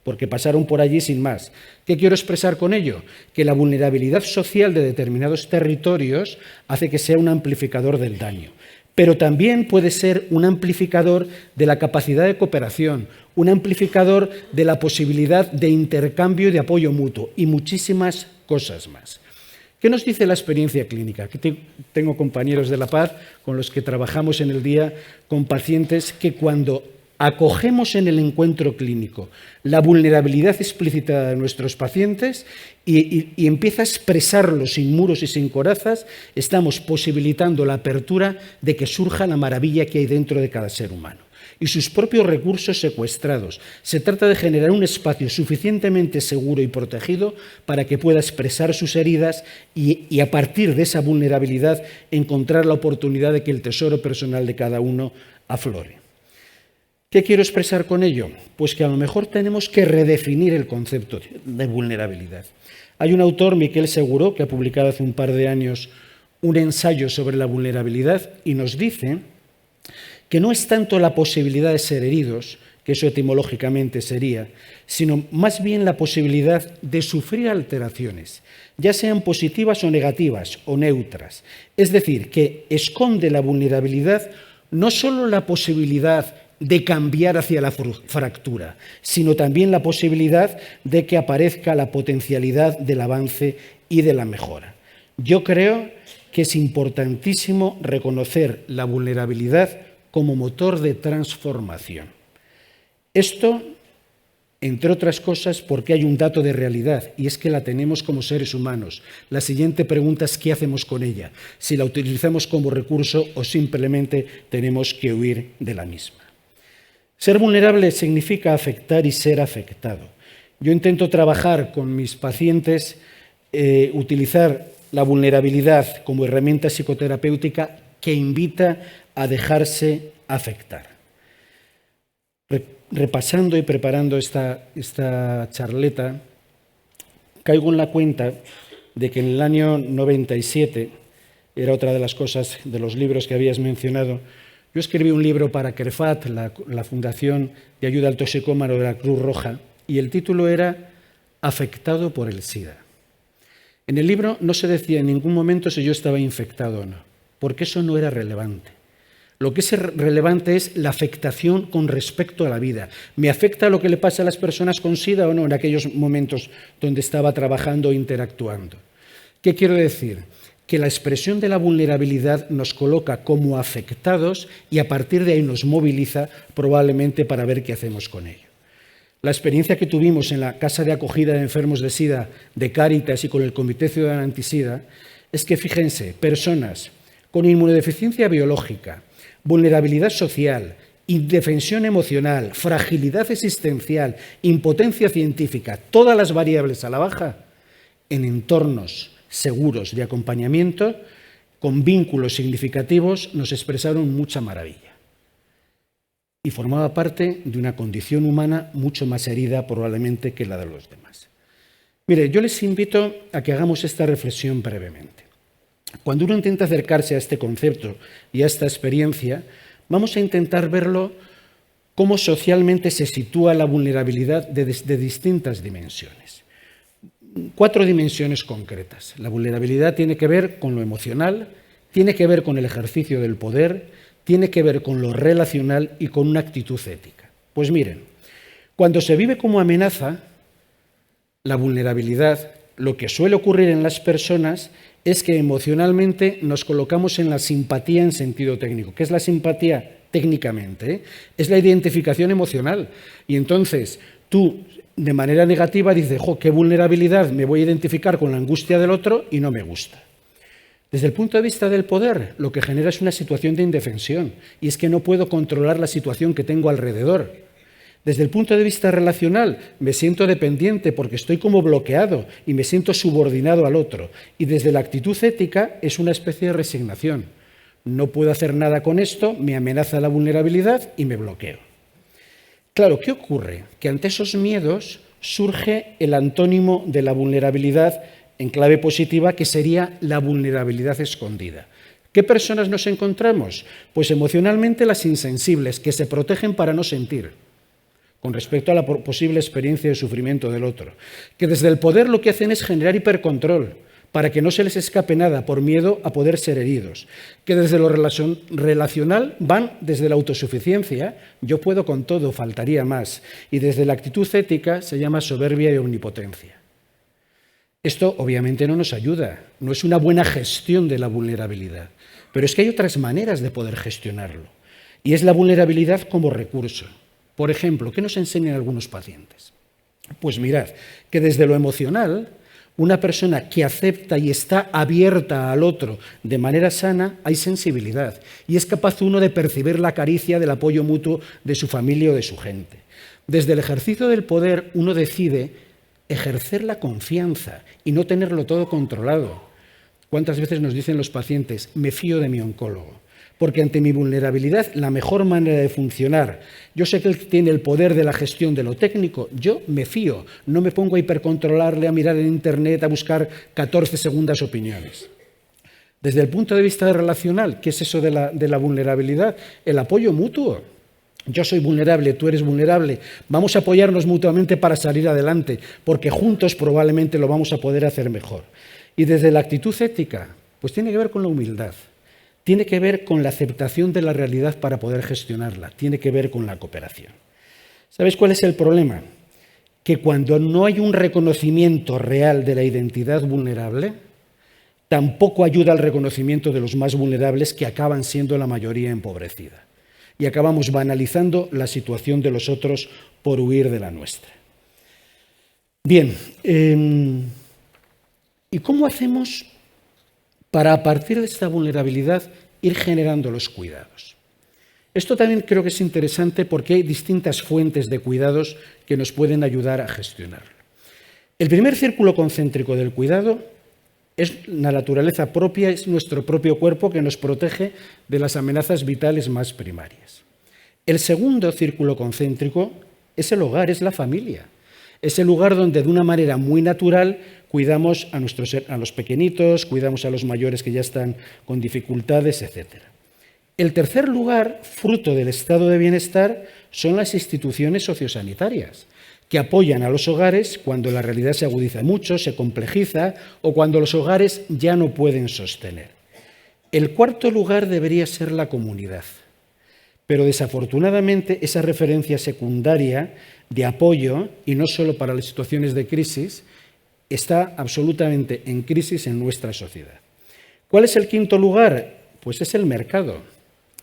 porque pasaron por allí sin más. ¿Qué quiero expresar con ello? Que la vulnerabilidad social de determinados territorios hace que sea un amplificador del daño. Pero también puede ser un amplificador de la capacidad de cooperación, un amplificador de la posibilidad de intercambio y de apoyo mutuo, y muchísimas cosas más. ¿Qué ¿Qué nos dice la experiencia clínica? Que tengo compañeros de La Paz con los que trabajamos en el día con pacientes que cuando acogemos en el encuentro clínico la vulnerabilidad explícita de nuestros pacientes y empieza a expresarlo sin muros y sin corazas, estamos posibilitando la apertura de que surja la maravilla que hay dentro de cada ser humano y sus propios recursos secuestrados. Se trata de generar un espacio suficientemente seguro y protegido para que pueda expresar sus heridas y a partir de esa vulnerabilidad encontrar la oportunidad de que el tesoro personal de cada uno aflore. ¿Qué quiero expresar con ello? Pues que a lo mejor tenemos que redefinir el concepto de vulnerabilidad. Hay un autor, Miquel Seguró, que ha publicado hace un par de años un ensayo sobre la vulnerabilidad y nos dice que no es tanto la posibilidad de ser heridos, que eso etimológicamente sería, sino más bien la posibilidad de sufrir alteraciones, ya sean positivas o negativas o neutras. Es decir, que esconde la vulnerabilidad no solo la posibilidad de cambiar hacia la fractura, sino también la posibilidad de que aparezca la potencialidad del avance y de la mejora. Yo creo que es importantísimo reconocer la vulnerabilidad como motor de transformación. Esto, entre otras cosas, porque hay un dato de realidad, y es que la tenemos como seres humanos. La siguiente pregunta es ¿qué hacemos con ella? Si la utilizamos como recurso o simplemente tenemos que huir de la misma. Ser vulnerable significa afectar y ser afectado. Yo intento trabajar con mis pacientes, utilizar la vulnerabilidad como herramienta psicoterapéutica que invita a dejarse afectar. Repasando y preparando esta charleta, caigo en la cuenta de que en el año 97, era otra de las cosas de los libros que habías mencionado, yo escribí un libro para CREFAT, la Fundación de Ayuda al Toxicómano de la Cruz Roja, y el título era Afectado por el SIDA. En el libro no se decía en ningún momento si yo estaba infectado o no, porque eso no era relevante. Lo que es relevante es la afectación con respecto a la vida. ¿Me afecta lo que le pasa a las personas con SIDA o no en aquellos momentos donde estaba trabajando o interactuando? ¿Qué quiero decir? Que la expresión de la vulnerabilidad nos coloca como afectados y a partir de ahí nos moviliza probablemente para ver qué hacemos con ello. La experiencia que tuvimos en la Casa de Acogida de Enfermos de SIDA de Cáritas y con el Comité Ciudadano Antisida es que, fíjense, personas con inmunodeficiencia biológica, vulnerabilidad social, indefensión emocional, fragilidad existencial, impotencia científica, todas las variables a la baja, en entornos seguros de acompañamiento, con vínculos significativos, nos expresaron mucha maravilla. Y formaba parte de una condición humana mucho más herida probablemente que la de los demás. Mire, yo les invito a que hagamos esta reflexión brevemente. Cuando uno intenta acercarse a este concepto y a esta experiencia, vamos a intentar verlo cómo socialmente se sitúa la vulnerabilidad de distintas dimensiones. 4 dimensiones concretas. La vulnerabilidad tiene que ver con lo emocional, tiene que ver con el ejercicio del poder, tiene que ver con lo relacional y con una actitud ética. Pues miren, cuando se vive como amenaza, la vulnerabilidad, lo que suele ocurrir en las personas es que emocionalmente nos colocamos en la simpatía en sentido técnico. ¿Qué es la simpatía técnicamente? Es la identificación emocional. Y entonces tú, de manera negativa, dices, ¡jo, qué vulnerabilidad! Me voy a identificar con la angustia del otro y no me gusta. Desde el punto de vista del poder, lo que genera es una situación de indefensión. Y es que no puedo controlar la situación que tengo alrededor. Desde el punto de vista relacional, me siento dependiente porque estoy como bloqueado y me siento subordinado al otro. Y desde la actitud ética es una especie de resignación. No puedo hacer nada con esto, me amenaza la vulnerabilidad y me bloqueo. Claro, ¿qué ocurre? Que ante esos miedos surge el antónimo de la vulnerabilidad en clave positiva, que sería la vulnerabilidad escondida. ¿Qué personas nos encontramos? Pues emocionalmente las insensibles, que se protegen para no sentir, con respecto a la posible experiencia de sufrimiento del otro, que desde el poder lo que hacen es generar hipercontrol, para que no se les escape nada por miedo a poder ser heridos, que desde lo relacional van desde la autosuficiencia, yo puedo con todo, faltaría más, y desde la actitud ética se llama soberbia y omnipotencia. Esto obviamente no nos ayuda, no es una buena gestión de la vulnerabilidad, pero es que hay otras maneras de poder gestionarlo, y es la vulnerabilidad como recurso. Por ejemplo, ¿qué nos enseñan algunos pacientes? Pues mirad, que desde lo emocional, una persona que acepta y está abierta al otro de manera sana, hay sensibilidad, y es capaz uno de percibir la caricia del apoyo mutuo de su familia o de su gente. Desde el ejercicio del poder, uno decide ejercer la confianza y no tenerlo todo controlado. ¿Cuántas veces nos dicen los pacientes, me fío de mi oncólogo? Porque ante mi vulnerabilidad, la mejor manera de funcionar, yo sé que él tiene el poder de la gestión de lo técnico, yo me fío, no me pongo a hipercontrolarle, a mirar en internet, a buscar 14 segundas opiniones. Desde el punto de vista relacional, ¿qué es eso de la vulnerabilidad? El apoyo mutuo. Yo soy vulnerable, tú eres vulnerable, vamos a apoyarnos mutuamente para salir adelante, porque juntos probablemente lo vamos a poder hacer mejor. Y desde la actitud ética, pues tiene que ver con la humildad, tiene que ver con la aceptación de la realidad para poder gestionarla, tiene que ver con la cooperación. ¿Sabes cuál es el problema? Que cuando no hay un reconocimiento real de la identidad vulnerable, tampoco ayuda al reconocimiento de los más vulnerables, que acaban siendo la mayoría empobrecida. Y acabamos banalizando la situación de los otros por huir de la nuestra. Bien, ¿y cómo hacemos para, a partir de esta vulnerabilidad, ir generando los cuidados? Esto también creo que es interesante porque hay distintas fuentes de cuidados que nos pueden ayudar a gestionarlo. El primer círculo concéntrico del cuidado es la naturaleza propia, es nuestro propio cuerpo que nos protege de las amenazas vitales más primarias. El segundo círculo concéntrico es el hogar, es la familia. Es el lugar donde de una manera muy natural cuidamos a los pequeñitos, cuidamos a los mayores que ya están con dificultades, etc. El tercer lugar, fruto del estado de bienestar, son las instituciones sociosanitarias, que apoyan a los hogares cuando la realidad se agudiza mucho, se complejiza o cuando los hogares ya no pueden sostener. El cuarto lugar debería ser la comunidad, pero desafortunadamente esa referencia secundaria de apoyo, y no solo para las situaciones de crisis, está absolutamente en crisis en nuestra sociedad. ¿Cuál es el quinto lugar? Pues es el mercado,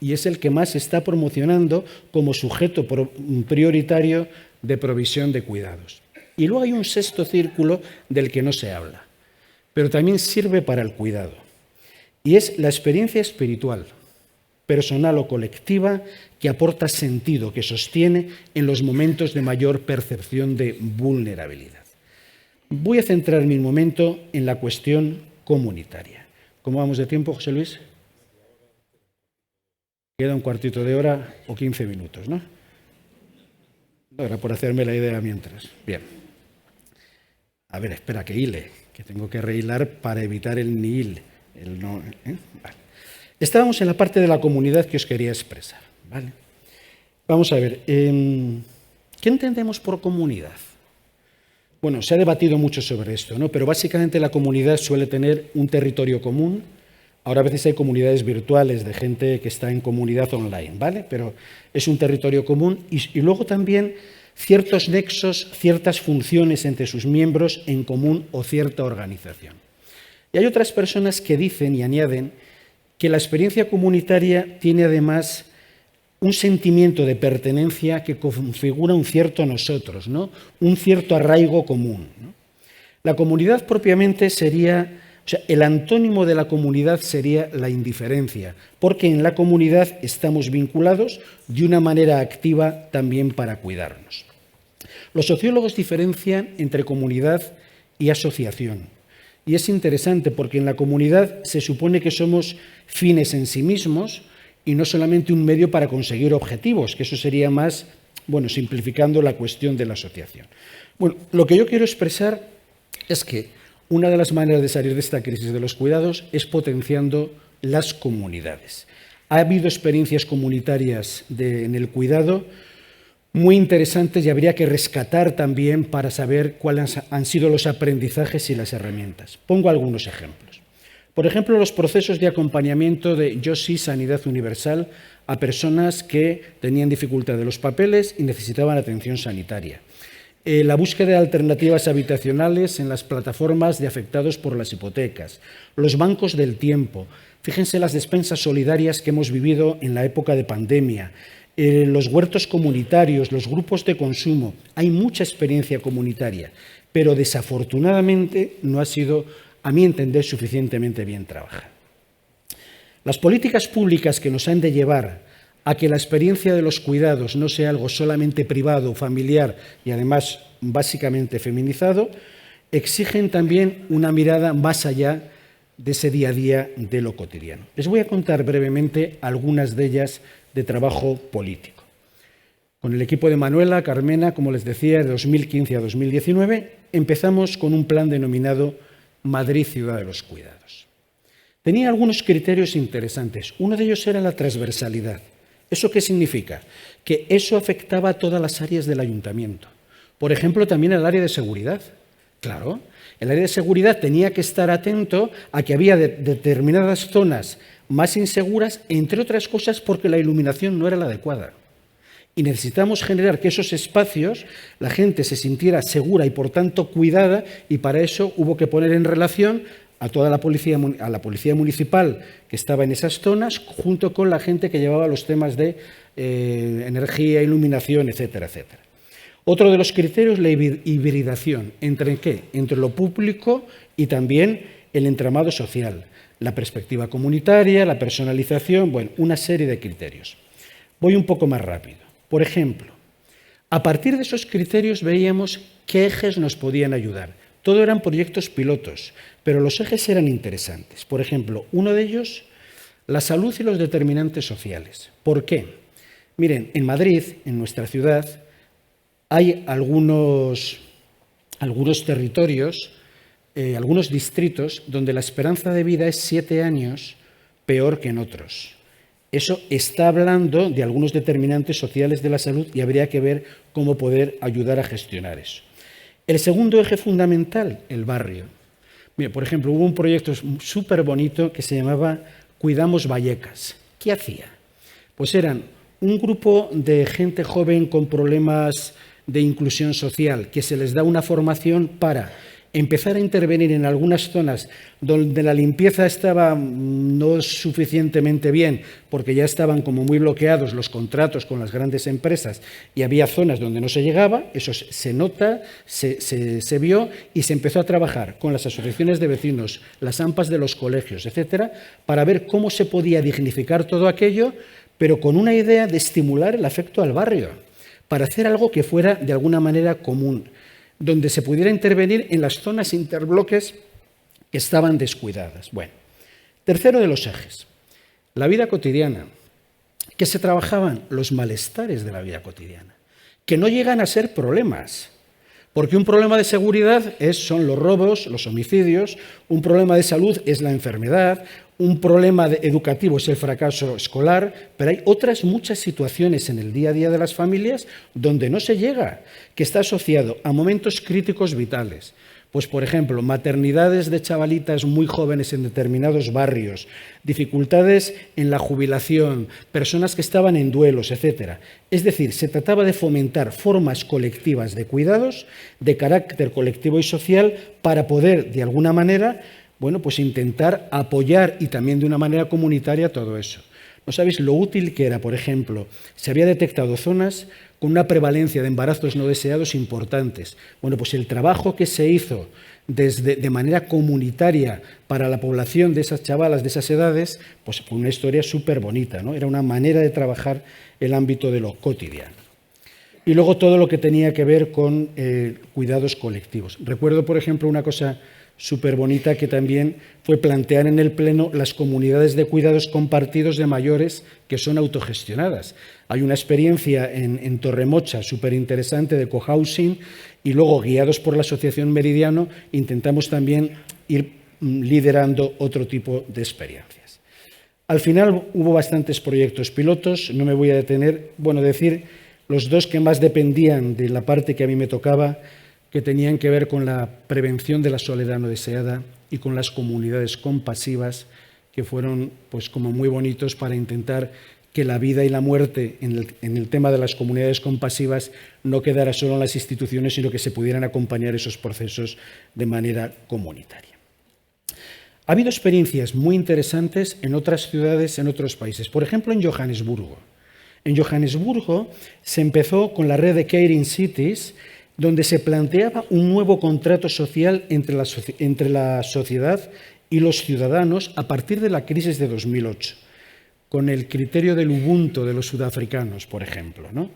y es el que más se está promocionando como sujeto prioritario de provisión de cuidados. Y luego hay un sexto círculo del que no se habla, pero también sirve para el cuidado, y es la experiencia espiritual, personal o colectiva, que aporta sentido, que sostiene en los momentos de mayor percepción de vulnerabilidad. Voy a centrar mi momento en la cuestión comunitaria. ¿Cómo vamos de tiempo, José Luis? Queda un cuartito de hora o 15 minutos, ¿no? Era por hacerme la idea mientras. Bien. A ver, espera, que hile, que tengo que rehilar para evitar el nihil. El no, Vale. Estábamos en la parte de la comunidad que os quería expresar, ¿vale? Vamos a ver, ¿qué entendemos por comunidad? Bueno, se ha debatido mucho sobre esto, ¿no? Pero básicamente la comunidad suele tener un territorio común. Ahora a veces hay comunidades virtuales de gente que está en comunidad online, ¿vale? Pero es un territorio común y luego también ciertos nexos, ciertas funciones entre sus miembros en común o cierta organización. Y hay otras personas que dicen y añaden que la experiencia comunitaria tiene además un sentimiento de pertenencia que configura un cierto nosotros, ¿no? Un cierto arraigo común, ¿no? La comunidad propiamente sería, el antónimo de la comunidad sería la indiferencia, porque en la comunidad estamos vinculados de una manera activa también para cuidarnos. Los sociólogos diferencian entre comunidad y asociación. Y es interesante porque en la comunidad se supone que somos fines en sí mismos y no solamente un medio para conseguir objetivos, que eso sería más, simplificando la cuestión de la asociación. Bueno, lo que yo quiero expresar es que una de las maneras de salir de esta crisis de los cuidados es potenciando las comunidades. Ha habido experiencias comunitarias en el cuidado muy interesantes y habría que rescatar también para saber cuáles han sido los aprendizajes y las herramientas. Pongo algunos ejemplos. Por ejemplo, los procesos de acompañamiento de Yo Sí Sanidad Universal a personas que tenían dificultad de los papeles y necesitaban atención sanitaria. la búsqueda de alternativas habitacionales en las plataformas de afectados por las hipotecas, los bancos del tiempo. Fíjense las despensas solidarias que hemos vivido en la época de pandemia, los huertos comunitarios, los grupos de consumo. Hay mucha experiencia comunitaria, pero desafortunadamente no ha sido, a mi entender, suficientemente bien trabajada. Las políticas públicas que nos han de llevar a que la experiencia de los cuidados no sea algo solamente privado, familiar y además básicamente feminizado, exigen también una mirada más allá de ese día a día de lo cotidiano. Les voy a contar brevemente algunas de ellas de trabajo político. Con el equipo de Manuela, Carmena, como les decía, de 2015 a 2019, empezamos con un plan denominado Madrid Ciudad de los Cuidados. Tenía algunos criterios interesantes. Uno de ellos era la transversalidad. ¿Eso qué significa? Que eso afectaba a todas las áreas del ayuntamiento. Por ejemplo, también al área de seguridad. Claro, el área de seguridad tenía que estar atento a que había determinadas zonas más inseguras, entre otras cosas porque la iluminación no era la adecuada. Y necesitamos generar que esos espacios la gente se sintiera segura y por tanto cuidada, y para eso hubo que poner en relación a toda la policía municipal que estaba en esas zonas, junto con la gente que llevaba los temas de energía, iluminación, etcétera, etcétera. Otro de los criterios, la hibridación. ¿Entre qué? Entre lo público y también el entramado social, la perspectiva comunitaria, la personalización, bueno, una serie de criterios. Voy un poco más rápido. Por ejemplo, a partir de esos criterios veíamos qué ejes nos podían ayudar. Todo eran proyectos pilotos, pero los ejes eran interesantes. Por ejemplo, uno de ellos, la salud y los determinantes sociales. ¿Por qué? Miren, en Madrid, en nuestra ciudad, hay algunos territorios, algunos distritos, donde la esperanza de vida es 7 años peor que en otros. Eso está hablando de algunos determinantes sociales de la salud y habría que ver cómo poder ayudar a gestionar eso. El segundo eje fundamental, el barrio. Mira, por ejemplo, hubo un proyecto súper bonito que se llamaba Cuidamos Vallecas. ¿Qué hacía? Pues eran un grupo de gente joven con problemas de inclusión social, que se les da una formación para empezar a intervenir en algunas zonas donde la limpieza estaba no suficientemente bien, porque ya estaban como muy bloqueados los contratos con las grandes empresas y había zonas donde no se llegaba. Eso se nota, se vio, y se empezó a trabajar con las asociaciones de vecinos, las AMPAs de los colegios, etcétera, para ver cómo se podía dignificar todo aquello, pero con una idea de estimular el afecto al barrio, para hacer algo que fuera de alguna manera común, donde se pudiera intervenir en las zonas interbloques que estaban descuidadas. Bueno, tercero de los ejes, la vida cotidiana, que se trabajaban los malestares de la vida cotidiana, que no llegan a ser problemas, porque un problema de seguridad son los robos, los homicidios, un problema de salud es la enfermedad, un problema educativo es el fracaso escolar, pero hay otras muchas situaciones en el día a día de las familias donde no se llega, que está asociado a momentos críticos vitales. Pues, por ejemplo, maternidades de chavalitas muy jóvenes en determinados barrios, dificultades en la jubilación, personas que estaban en duelos, etcétera. Es decir, se trataba de fomentar formas colectivas de cuidados, de carácter colectivo y social, para poder, de alguna manera, bueno, pues intentar apoyar, y también de una manera comunitaria, todo eso. No sabéis lo útil que era. Por ejemplo, se había detectado zonas con una prevalencia de embarazos no deseados importantes. Bueno, pues el trabajo que se hizo de manera comunitaria para la población de esas chavalas, de esas edades, pues fue una historia súper bonita, ¿no? Era una manera de trabajar el ámbito de lo cotidiano. Y luego todo lo que tenía que ver con cuidados colectivos. Recuerdo, por ejemplo, una cosa súper bonita que también fue plantear en el Pleno las comunidades de cuidados compartidos de mayores que son autogestionadas. Hay una experiencia en Torremocha súper interesante de cohousing, y luego, guiados por la Asociación Meridiano, intentamos también ir liderando otro tipo de experiencias. Al final hubo bastantes proyectos pilotos, no me voy a detener, decir los dos que más dependían de la parte que a mí me tocaba, que tenían que ver con la prevención de la soledad no deseada y con las comunidades compasivas, que fueron pues como muy bonitos para intentar que la vida y la muerte en el tema de las comunidades compasivas no quedara solo en las instituciones, sino que se pudieran acompañar esos procesos de manera comunitaria. Ha habido experiencias muy interesantes en otras ciudades, en otros países. Por ejemplo, en Johannesburgo. En Johannesburgo se empezó con la red de Caring Cities, donde se planteaba un nuevo contrato social entre la sociedad y los ciudadanos a partir de la crisis de 2008, con el criterio del Ubuntu de los sudafricanos, por ejemplo, ¿no?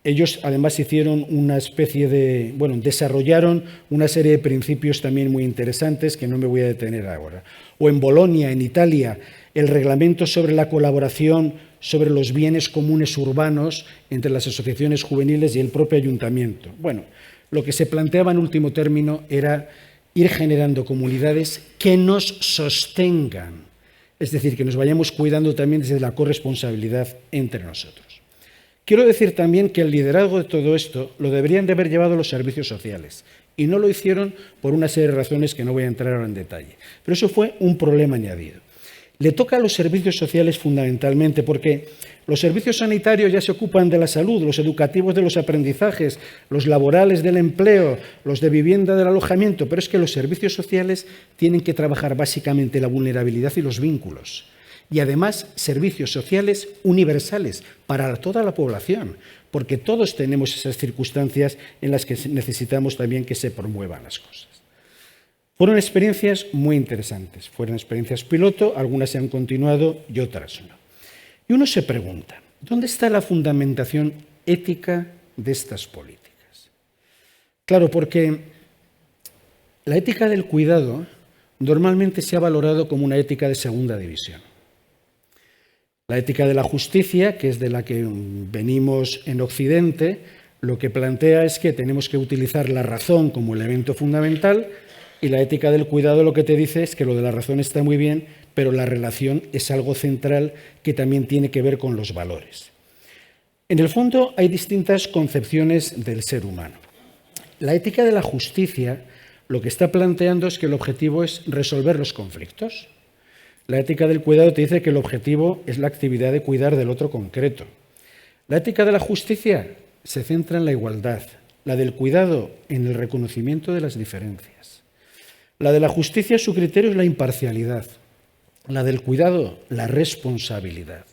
Ellos además hicieron una especie de, desarrollaron una serie de principios también muy interesantes que no me voy a detener ahora. O en Bolonia, en Italia, el reglamento sobre la colaboración sobre los bienes comunes urbanos entre las asociaciones juveniles y el propio ayuntamiento. Bueno, lo que se planteaba en último término era ir generando comunidades que nos sostengan, es decir, que nos vayamos cuidando también desde la corresponsabilidad entre nosotros. Quiero decir también que el liderazgo de todo esto lo deberían de haber llevado los servicios sociales y no lo hicieron por una serie de razones que no voy a entrar ahora en detalle. Pero eso fue un problema añadido. Le toca a los servicios sociales fundamentalmente porque los servicios sanitarios ya se ocupan de la salud, los educativos de los aprendizajes, los laborales del empleo, los de vivienda del alojamiento, pero es que los servicios sociales tienen que trabajar básicamente la vulnerabilidad y los vínculos. Y además servicios sociales universales para toda la población, porque todos tenemos esas circunstancias en las que necesitamos también que se promuevan las cosas. Fueron experiencias muy interesantes, fueron experiencias piloto, algunas se han continuado y otras no. Y uno se pregunta, ¿dónde está la fundamentación ética de estas políticas? Claro, porque la ética del cuidado normalmente se ha valorado como una ética de segunda división. La ética de la justicia, que es de la que venimos en Occidente, lo que plantea es que tenemos que utilizar la razón como elemento fundamental, y la ética del cuidado lo que te dice es que lo de la razón está muy bien, pero la relación es algo central que también tiene que ver con los valores. En el fondo hay distintas concepciones del ser humano. La ética de la justicia lo que está planteando es que el objetivo es resolver los conflictos. La ética del cuidado te dice que el objetivo es la actividad de cuidar del otro concreto. La ética de la justicia se centra en la igualdad, la del cuidado en el reconocimiento de las diferencias. La de la justicia, su criterio es la imparcialidad. La del cuidado, la responsabilidad.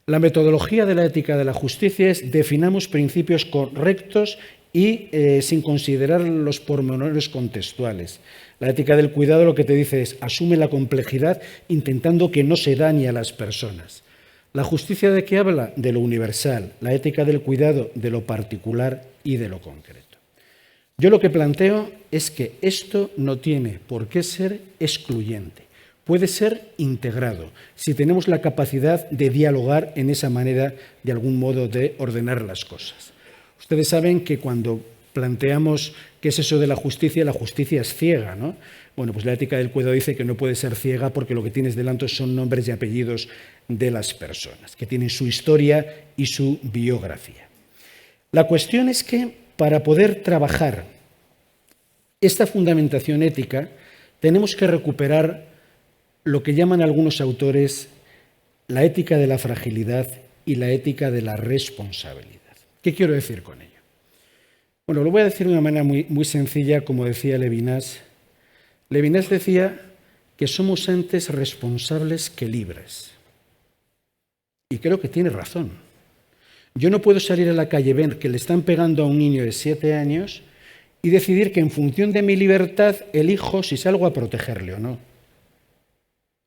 La metodología de la ética de la justicia es definamos principios correctos y sin considerar los pormenores contextuales. La ética del cuidado lo que te dice es asume la complejidad intentando que no se dañe a las personas. La justicia ¿de qué habla? De lo universal. La ética del cuidado de lo particular y de lo concreto. Yo lo que planteo es que esto no tiene por qué ser excluyente. Puede ser integrado si tenemos la capacidad de dialogar en esa manera, de algún modo, de ordenar las cosas. Ustedes saben que cuando planteamos qué es eso de la justicia es ciega, ¿no? Bueno, pues la ética del cuidado dice que no puede ser ciega porque lo que tienes delante son nombres y apellidos de las personas, que tienen su historia y su biografía. La cuestión es que para poder trabajar esta fundamentación ética tenemos que recuperar lo que llaman algunos autores la ética de la fragilidad y la ética de la responsabilidad. ¿Qué quiero decir con ello? Bueno, lo voy a decir de una manera muy sencilla, como decía Levinas. Levinas decía que somos antes responsables que libres. Y creo que tiene razón. Yo no puedo salir a la calle, ver que le están pegando a un niño de 7 años y decidir que en función de mi libertad elijo si salgo a protegerle o no.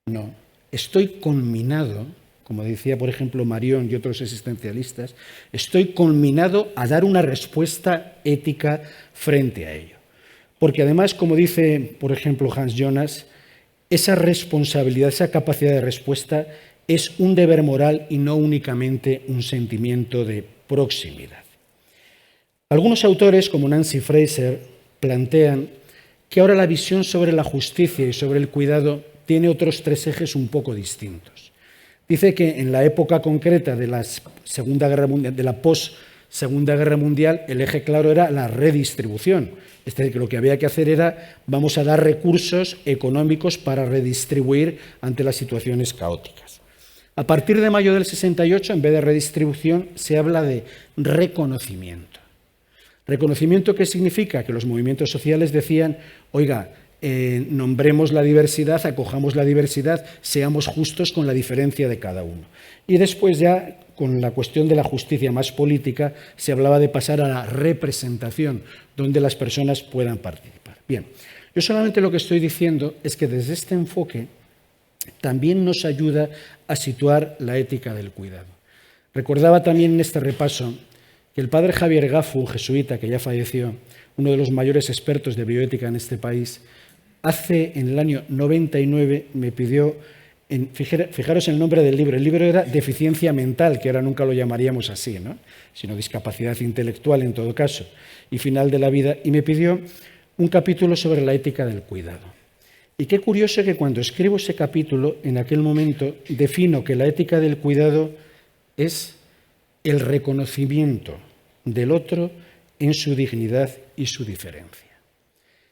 No, estoy conminado, como decía, por ejemplo, Marion y otros existencialistas, estoy conminado a dar una respuesta ética frente a ello. Porque además, como dice, por ejemplo, Hans Jonas, esa responsabilidad, esa capacidad de respuesta es un deber moral y no únicamente un sentimiento de proximidad. Algunos autores, como Nancy Fraser, plantean que ahora la visión sobre la justicia y sobre el cuidado tiene otros 3 ejes un poco distintos. Dice que en la época concreta de la Segunda Guerra Mundial, de la post-Segunda Guerra Mundial, el eje claro era la redistribución. Es decir, que lo que había que hacer era, vamos a dar recursos económicos para redistribuir ante las situaciones caóticas. A partir de mayo del 68, en vez de redistribución, se habla de reconocimiento. ¿Reconocimiento qué significa? Que los movimientos sociales decían, oiga, nombremos la diversidad, acojamos la diversidad, seamos justos con la diferencia de cada uno. Y después ya, con la cuestión de la justicia más política, se hablaba de pasar a la representación, donde las personas puedan participar. Bien, yo solamente lo que estoy diciendo es que desde este enfoque también nos ayuda a situar la ética del cuidado. Recordaba también en este repaso que el padre Javier Gafu, un jesuita que ya falleció, uno de los mayores expertos de bioética en este país, en el año 99 me pidió, fijaros el nombre del libro, el libro era Deficiencia Mental, que ahora nunca lo llamaríamos así, ¿no?, sino discapacidad intelectual en todo caso, y final de la vida, y me pidió un capítulo sobre la ética del cuidado. Y qué curioso que cuando escribo ese capítulo, en aquel momento, defino que la ética del cuidado es el reconocimiento del otro en su dignidad y su diferencia.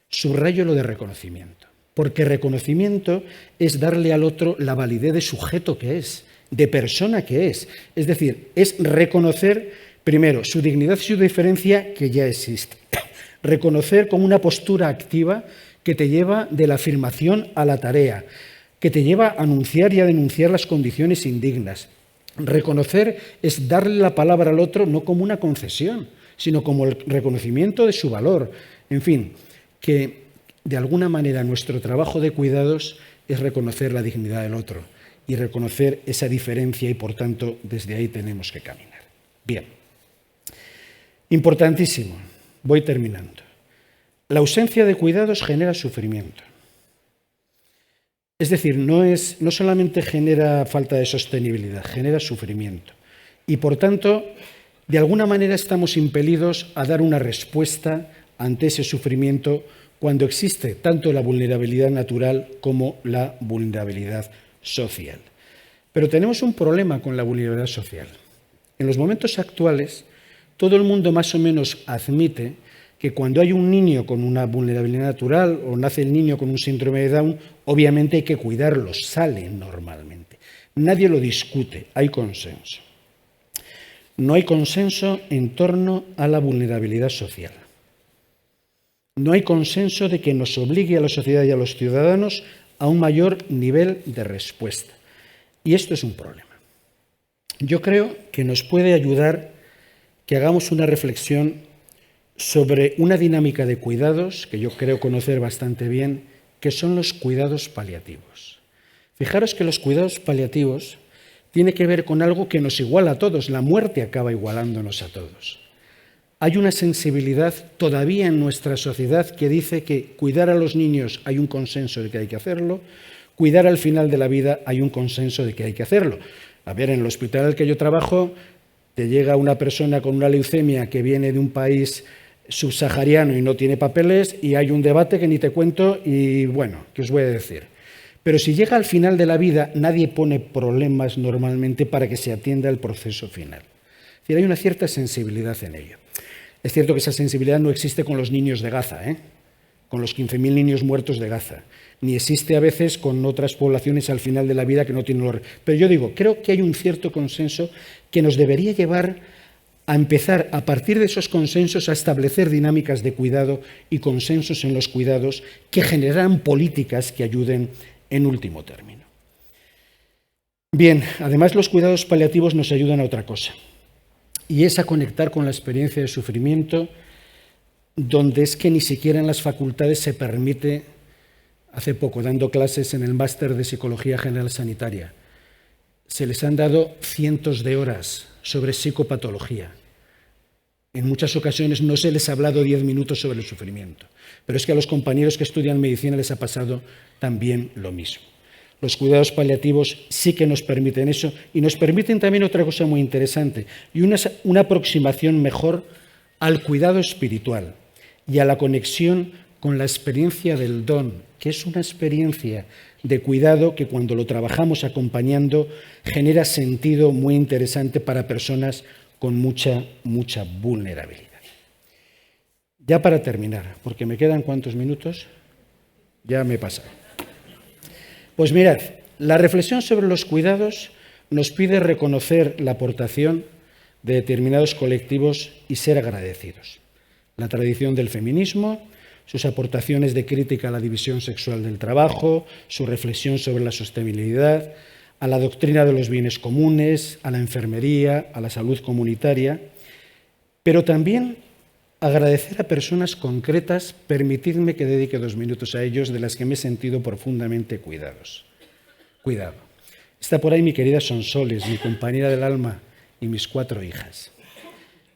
Subrayo lo de reconocimiento, porque reconocimiento es darle al otro la validez de sujeto que es, de persona que es. Es decir, es reconocer primero su dignidad y su diferencia que ya existe. Reconocer como una postura activa que te lleva de la afirmación a la tarea, que te lleva a anunciar y a denunciar las condiciones indignas. Reconocer es darle la palabra al otro no como una concesión, sino como el reconocimiento de su valor. En fin, que de alguna manera nuestro trabajo de cuidados es reconocer la dignidad del otro y reconocer esa diferencia y, por tanto, desde ahí tenemos que caminar. Bien. Importantísimo. Voy terminando. La ausencia de cuidados genera sufrimiento. Es decir, no solamente genera falta de sostenibilidad, genera sufrimiento. Y, por tanto, de alguna manera estamos impelidos a dar una respuesta ante ese sufrimiento cuando existe tanto la vulnerabilidad natural como la vulnerabilidad social. Pero tenemos un problema con la vulnerabilidad social. En los momentos actuales, todo el mundo más o menos admite que cuando hay un niño con una vulnerabilidad natural o nace el niño con un síndrome de Down, obviamente hay que cuidarlo, sale normalmente. Nadie lo discute, hay consenso. No hay consenso en torno a la vulnerabilidad social. No hay consenso de que nos obligue a la sociedad y a los ciudadanos a un mayor nivel de respuesta. Y esto es un problema. Yo creo que nos puede ayudar que hagamos una reflexión sobre una dinámica de cuidados que yo creo conocer bastante bien, que son los cuidados paliativos. Fijaros que los cuidados paliativos tienen que ver con algo que nos iguala a todos, la muerte acaba igualándonos a todos. Hay una sensibilidad todavía en nuestra sociedad que dice que cuidar a los niños hay un consenso de que hay que hacerlo, cuidar al final de la vida hay un consenso de que hay que hacerlo. A ver, en el hospital al que yo trabajo, te llega una persona con una leucemia que viene de un país subsahariano y no tiene papeles y hay un debate que ni te cuento y bueno, ¿qué os voy a decir? Pero si llega al final de la vida, nadie pone problemas normalmente para que se atienda el proceso final. Es decir, hay una cierta sensibilidad en ello. Es cierto que esa sensibilidad no existe con los niños de Gaza, con los 15.000 niños muertos de Gaza, ni existe a veces con otras poblaciones al final de la vida que no tienen olor. Pero yo digo, creo que hay un cierto consenso que nos debería llevar a empezar, a partir de esos consensos, a establecer dinámicas de cuidado y consensos en los cuidados que generarán políticas que ayuden en último término. Bien, además los cuidados paliativos nos ayudan a otra cosa, y es a conectar con la experiencia de sufrimiento, donde es que ni siquiera en las facultades se permite. Hace poco, dando clases en el máster de Psicología General Sanitaria, se les han dado cientos de horas sobre psicopatología. En muchas ocasiones no se les ha hablado 10 minutos sobre el sufrimiento, pero es que a los compañeros que estudian medicina les ha pasado también lo mismo. Los cuidados paliativos sí que nos permiten eso y nos permiten también otra cosa muy interesante y una aproximación mejor al cuidado espiritual y a la conexión con la experiencia del don, que es una experiencia de cuidado que cuando lo trabajamos acompañando genera sentido muy interesante para personas con mucha vulnerabilidad. Ya para terminar, porque me quedan ¿cuántos minutos? Ya me he pasado. Pues mirad, la reflexión sobre los cuidados nos pide reconocer la aportación de determinados colectivos y ser agradecidos. La tradición del feminismo, sus aportaciones de crítica a la división sexual del trabajo, su reflexión sobre la sostenibilidad, a la doctrina de los bienes comunes, a la enfermería, a la salud comunitaria, pero también agradecer a personas concretas, permitidme que dedique 2 minutos a ellos, de las que me he sentido profundamente cuidado. Está por ahí mi querida Sonsoles, mi compañera del alma, y mis 4 hijas.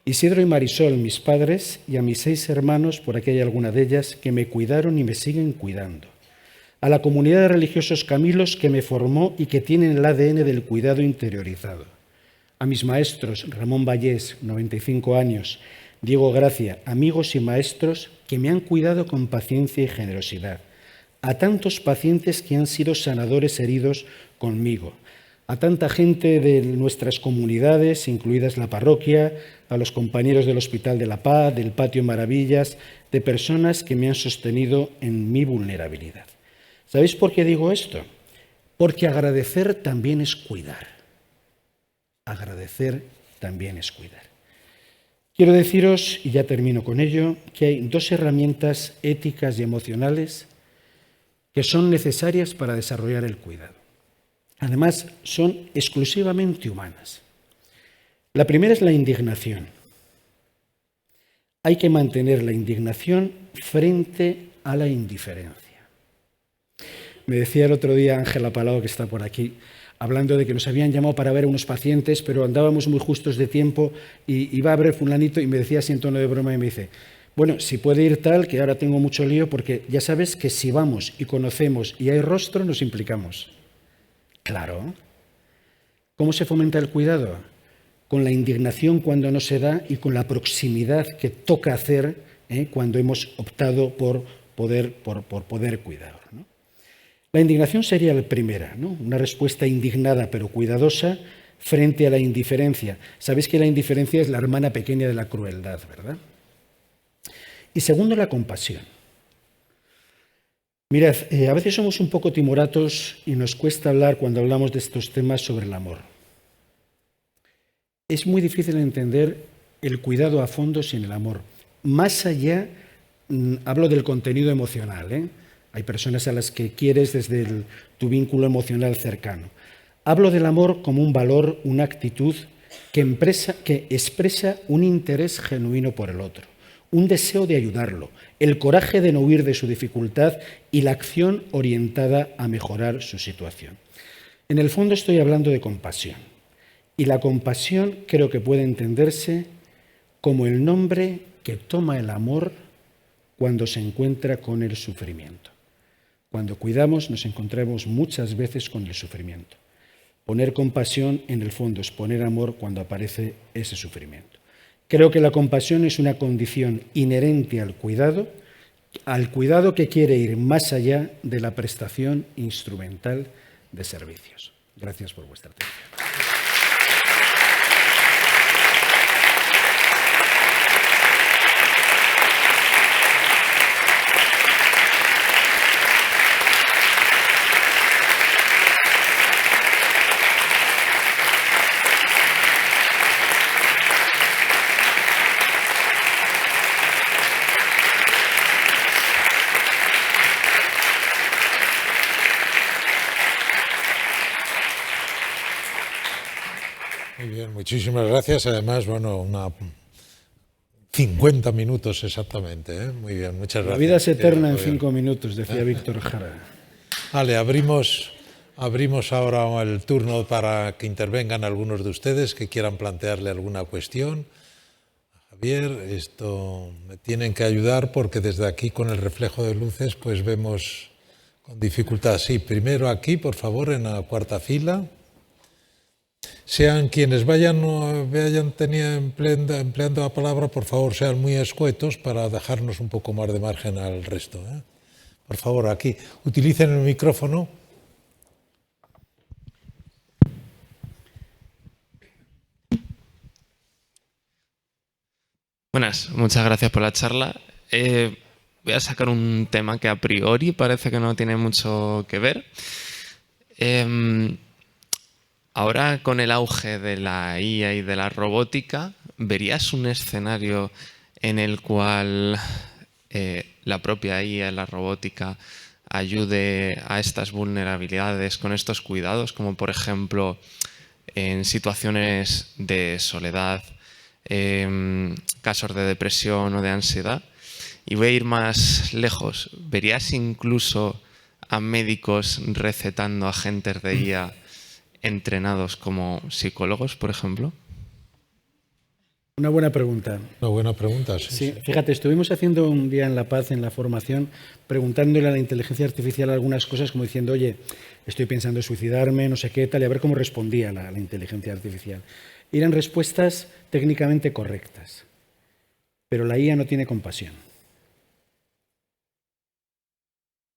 Isidro y Marisol, mis padres, y a mis 6 hermanos, por aquí hay alguna de ellas, que me cuidaron y me siguen cuidando. A la comunidad de religiosos Camilos que me formó y que tienen el ADN del cuidado interiorizado. A mis maestros, Ramón Vallés, 95 años, Diego Gracia, amigos y maestros que me han cuidado con paciencia y generosidad. A tantos pacientes que han sido sanadores heridos conmigo. A tanta gente de nuestras comunidades, incluidas la parroquia, a los compañeros del Hospital de la Paz, del Patio Maravillas, de personas que me han sostenido en mi vulnerabilidad. ¿Sabéis por qué digo esto? Porque agradecer también es cuidar. Agradecer también es cuidar. Quiero deciros, y ya termino con ello, que hay 2 herramientas éticas y emocionales que son necesarias para desarrollar el cuidado. Además, son exclusivamente humanas. La primera es la indignación. Hay que mantener la indignación frente a la indiferencia. Me decía el otro día Ángela Palau, que está por aquí, hablando de que nos habían llamado para ver a unos pacientes, pero andábamos muy justos de tiempo y iba a ver fulanito y me decía así en tono de broma y me dice, bueno, si puede ir tal, que ahora tengo mucho lío, porque ya sabes que si vamos y conocemos y hay rostro, nos implicamos. Claro. ¿Cómo se fomenta el cuidado? Con la indignación cuando no se da y con la proximidad que toca hacer cuando hemos optado por poder cuidar, ¿no? La indignación sería la primera, ¿no? Una respuesta indignada pero cuidadosa frente a la indiferencia. Sabéis que la indiferencia es la hermana pequeña de la crueldad, ¿verdad? Y segundo, la compasión. Mirad, a veces somos un poco timoratos y nos cuesta hablar cuando hablamos de estos temas sobre el amor. Es muy difícil entender el cuidado a fondo sin el amor. Más allá, hablo del contenido emocional, Hay personas a las que quieres desde tu vínculo emocional cercano. Hablo del amor como un valor, una actitud que expresa un interés genuino por el otro, un deseo de ayudarlo, el coraje de no huir de su dificultad y la acción orientada a mejorar su situación. En el fondo estoy hablando de compasión. Y la compasión creo que puede entenderse como el nombre que toma el amor cuando se encuentra con el sufrimiento. Cuando cuidamos nos encontramos muchas veces con el sufrimiento. Poner compasión en el fondo es poner amor cuando aparece ese sufrimiento. Creo que la compasión es una condición inherente al cuidado que quiere ir más allá de la prestación instrumental de servicios. Gracias por vuestra atención. Muy bien, muchísimas gracias. Además, 50 minutos exactamente. Muy bien, muchas gracias. La vida es eterna en 5 minutos, decía Víctor Jara. Vale, abrimos ahora el turno para que intervengan algunos de ustedes que quieran plantearle alguna cuestión. Javier, esto me tienen que ayudar porque desde aquí con el reflejo de luces pues vemos con dificultad. Sí, primero aquí, por favor, en la 4ª fila. Sean quienes vayan empleando la palabra, por favor, sean muy escuetos para dejarnos un poco más de margen al resto. Por favor, aquí. Utilicen el micrófono. Buenas, muchas gracias por la charla. Voy a sacar un tema que a priori parece que no tiene mucho que ver. ahora con el auge de la IA y de la robótica, ¿verías un escenario en el cual la propia IA, la robótica, ayude a estas vulnerabilidades con estos cuidados, como por ejemplo en situaciones de soledad, casos de depresión o de ansiedad? Y voy a ir más lejos. ¿Verías incluso a médicos recetando agentes de IA entrenados como psicólogos, por ejemplo? Una buena pregunta. Una buena pregunta, sí. Sí, fíjate, estuvimos haciendo un día en La Paz, en la formación, preguntándole a la inteligencia artificial algunas cosas, como diciendo, oye, estoy pensando en suicidarme, no sé qué tal, y a ver cómo respondía la inteligencia artificial. Y eran respuestas técnicamente correctas, pero la IA no tiene compasión.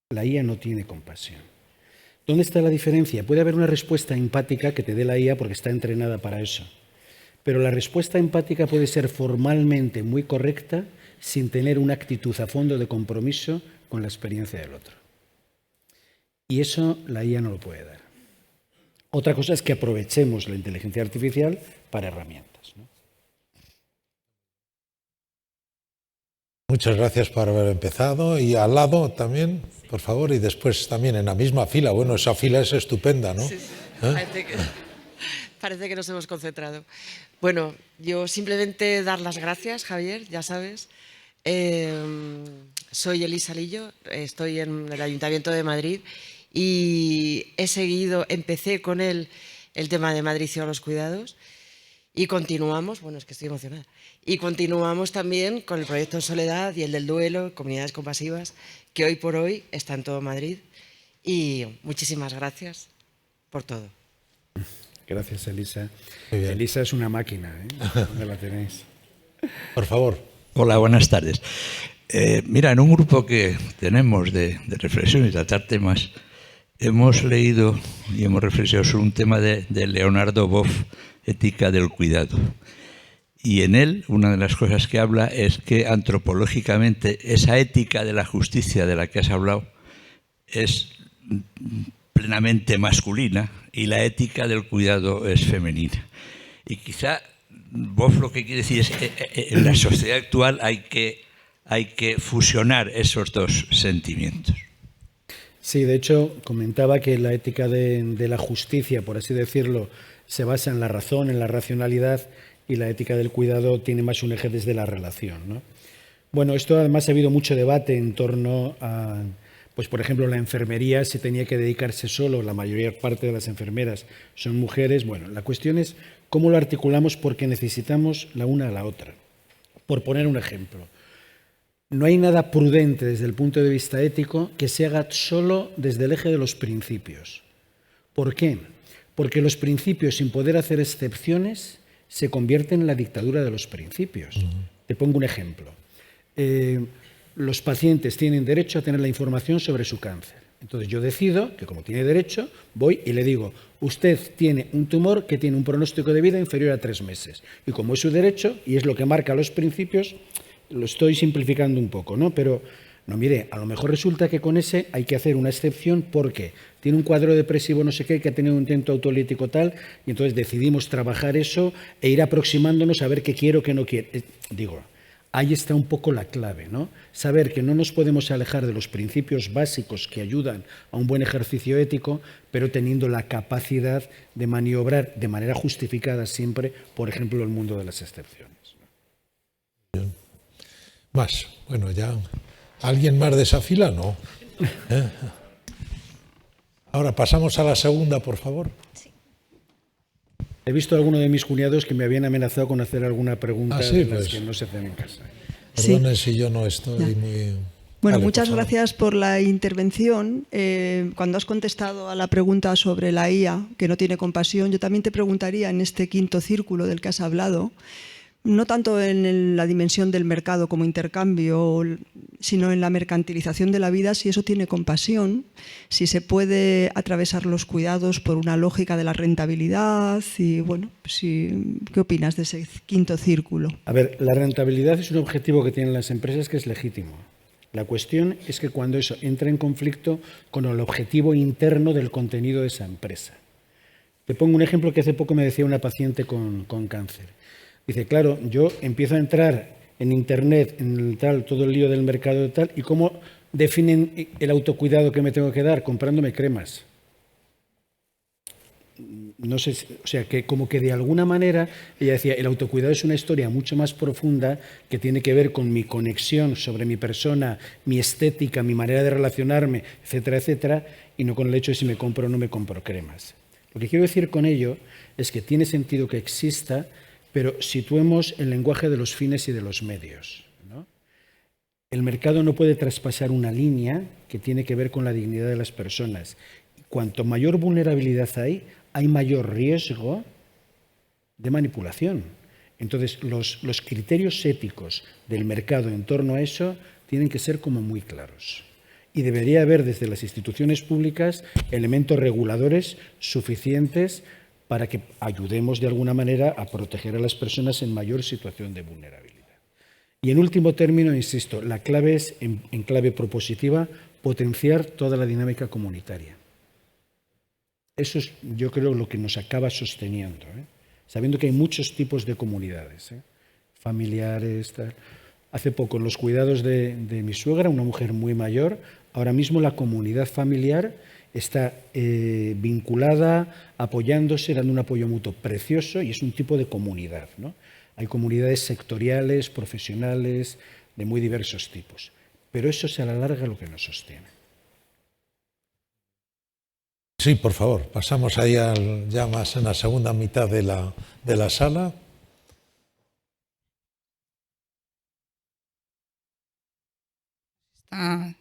La IA no tiene compasión. ¿Dónde está la diferencia? Puede haber una respuesta empática que te dé la IA porque está entrenada para eso. Pero la respuesta empática puede ser formalmente muy correcta sin tener una actitud a fondo de compromiso con la experiencia del otro. Y eso la IA no lo puede dar. Otra cosa es que aprovechemos la inteligencia artificial para herramientas, ¿no? Muchas gracias por haber empezado. Y al lado también, por favor, y después también en la misma fila. Bueno, esa fila es estupenda, ¿no? Sí, sí. Parece que nos hemos concentrado. Bueno, yo simplemente dar las gracias, Javier, ya sabes. Soy Elisa Lillo, estoy en el Ayuntamiento de Madrid y empecé con el tema de Madrid y los cuidados y continuamos, bueno, es que estoy emocionada, y continuamos también con el proyecto En Soledad y el del duelo, comunidades compasivas, que hoy por hoy está en todo Madrid. Y muchísimas gracias por todo. Gracias, Elisa. Elisa es una máquina, ¿eh? ¿Dónde la tenéis? Por favor. Hola, buenas tardes. Mira, en un grupo que tenemos de reflexión y tratar temas, hemos leído y hemos reflexionado sobre un tema de Leonardo Boff, Ética del Cuidado. Y en él, una de las cosas que habla es que antropológicamente esa ética de la justicia de la que has hablado es plenamente masculina y la ética del cuidado es femenina. Y quizá Boff lo que quiere decir es que en la sociedad actual hay que fusionar esos dos sentimientos. Sí, de hecho, comentaba que la ética de la justicia, por así decirlo, se basa en la razón, en la racionalidad, y la ética del cuidado tiene más un eje desde la relación, ¿no? Bueno, esto además ha habido mucho debate en torno a, pues por ejemplo, la enfermería, si tenía que dedicarse solo, la mayor parte de las enfermeras son mujeres. Bueno, la cuestión es cómo lo articulamos porque necesitamos la una a la otra. Por poner un ejemplo, no hay nada prudente desde el punto de vista ético que se haga solo desde el eje de los principios. ¿Por qué? Porque los principios, sin poder hacer excepciones, se convierten en la dictadura de los principios. Te pongo un ejemplo. Los pacientes tienen derecho a tener la información sobre su cáncer. Entonces yo decido que, como tiene derecho, voy y le digo, usted tiene un tumor que tiene un pronóstico de vida inferior a 3 meses. Y como es su derecho, y es lo que marca los principios, lo estoy simplificando un poco, ¿no? Pero, no, mire, a lo mejor resulta que con ese hay que hacer una excepción porque tiene un cuadro depresivo no sé qué, que ha tenido un intento autolítico tal, y entonces decidimos trabajar eso e ir aproximándonos a ver qué quiero, qué no quiero. Digo, ahí está un poco la clave, ¿no? Saber que no nos podemos alejar de los principios básicos que ayudan a un buen ejercicio ético, pero teniendo la capacidad de maniobrar de manera justificada siempre, por ejemplo, el mundo de las excepciones. Más. Bueno, ya. ¿Alguien más de esa fila? No. Ahora pasamos a la segunda, por favor. Sí. He visto a alguno de mis cuñados que me habían amenazado con hacer alguna pregunta sí, de las pues, que no se hacen en casa. Perdonen si yo no estoy muy... Bueno, Vale, muchas gracias por la intervención. Cuando has contestado a la pregunta sobre la IA, que no tiene compasión, yo también te preguntaría en este quinto círculo del que has hablado, no tanto en la dimensión del mercado como intercambio, sino en la mercantilización de la vida, si eso tiene compasión, si se puede atravesar los cuidados por una lógica de la rentabilidad y, bueno, ¿qué opinas de ese quinto círculo? A ver, la rentabilidad es un objetivo que tienen las empresas que es legítimo. La cuestión es que cuando eso entra en conflicto con el objetivo interno del contenido de esa empresa. Te pongo un ejemplo que hace poco me decía una paciente con cáncer. Dice, claro, yo empiezo a entrar en Internet, en el tal, todo el lío del mercado y tal, ¿y cómo definen el autocuidado que me tengo que dar? Comprándome cremas. No sé, o sea, que como que de alguna manera, ella decía, el autocuidado es una historia mucho más profunda que tiene que ver con mi conexión sobre mi persona, mi estética, mi manera de relacionarme, etcétera, etcétera, y no con el hecho de si me compro o no me compro cremas. Lo que quiero decir con ello es que tiene sentido que exista, pero situemos el lenguaje de los fines y de los medios, ¿no? El mercado no puede traspasar una línea que tiene que ver con la dignidad de las personas. Cuanto mayor vulnerabilidad hay mayor riesgo de manipulación. Entonces, los criterios éticos del mercado en torno a eso tienen que ser como muy claros. Y debería haber desde las instituciones públicas elementos reguladores suficientes para que ayudemos de alguna manera a proteger a las personas en mayor situación de vulnerabilidad. Y en último término, insisto, la clave es, en clave propositiva, potenciar toda la dinámica comunitaria. Eso es, yo creo, lo que nos acaba sosteniendo, sabiendo que hay muchos tipos de comunidades, familiares, tal. Hace poco, en los cuidados de mi suegra, una mujer muy mayor, ahora mismo la comunidad familiar está vinculada, apoyándose, dando un apoyo mutuo precioso, y es un tipo de comunidad, ¿no? Hay comunidades sectoriales, profesionales, de muy diversos tipos. Pero eso es a la larga lo que nos sostiene. Sí, por favor, pasamos ahí ya más en la segunda mitad de la sala.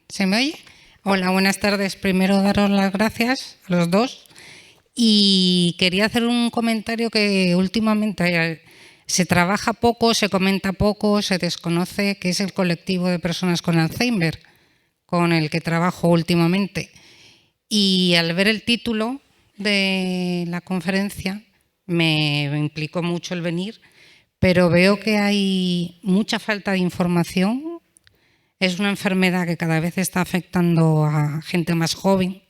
¿Se me oye? Hola, buenas tardes. Primero daros las gracias a los dos. Y quería hacer un comentario que últimamente se trabaja poco, se comenta poco, se desconoce, que es el colectivo de personas con Alzheimer, con el que trabajo últimamente. Y al ver el título de la conferencia me implicó mucho el venir, pero veo que hay mucha falta de información. Es una enfermedad que cada vez está afectando a gente más joven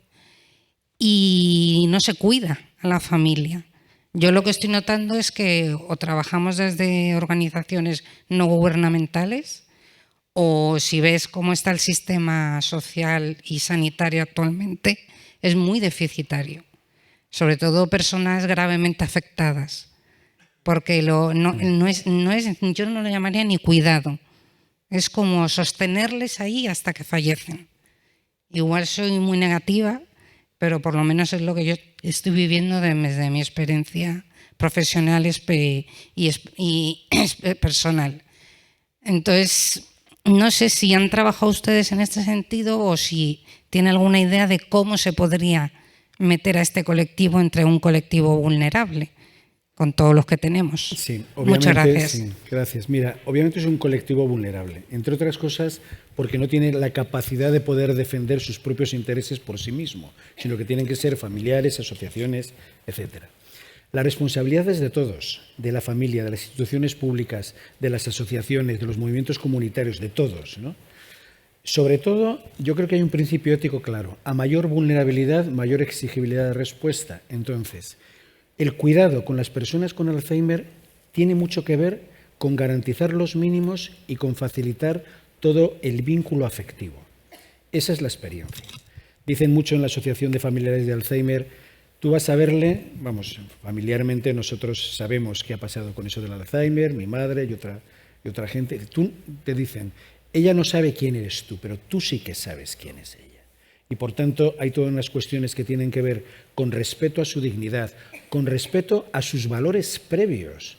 y no se cuida a la familia. Yo lo que estoy notando es que o trabajamos desde organizaciones no gubernamentales, o si ves cómo está el sistema social y sanitario actualmente, es muy deficitario, sobre todo personas gravemente afectadas, porque yo no lo llamaría ni cuidado, es como sostenerles ahí hasta que fallecen. Igual soy muy negativa, pero por lo menos es lo que yo estoy viviendo desde mi experiencia profesional y personal. Entonces, no sé si han trabajado ustedes en este sentido o si tienen alguna idea de cómo se podría meter a este colectivo entre un colectivo vulnerable, con todos los que tenemos. Sí, muchas gracias. Sí, gracias. Mira, obviamente es un colectivo vulnerable, entre otras cosas porque no tiene la capacidad de poder defender sus propios intereses por sí mismo, sino que tienen que ser familiares, asociaciones, etcétera. La responsabilidad es de todos, de la familia, de las instituciones públicas, de las asociaciones, de los movimientos comunitarios, de todos, ¿no? Sobre todo, yo creo que hay un principio ético claro. A mayor vulnerabilidad, mayor exigibilidad de respuesta. Entonces, el cuidado con las personas con Alzheimer tiene mucho que ver con garantizar los mínimos y con facilitar todo el vínculo afectivo. Esa es la experiencia. Dicen mucho en la Asociación de Familiares de Alzheimer, tú vas a verle, vamos, familiarmente nosotros sabemos qué ha pasado con eso del Alzheimer, mi madre y otra gente. Tú te dicen, ella no sabe quién eres tú, pero tú sí que sabes quién es ella. Y por tanto hay todas unas cuestiones que tienen que ver con respeto a su dignidad, con respeto a sus valores previos.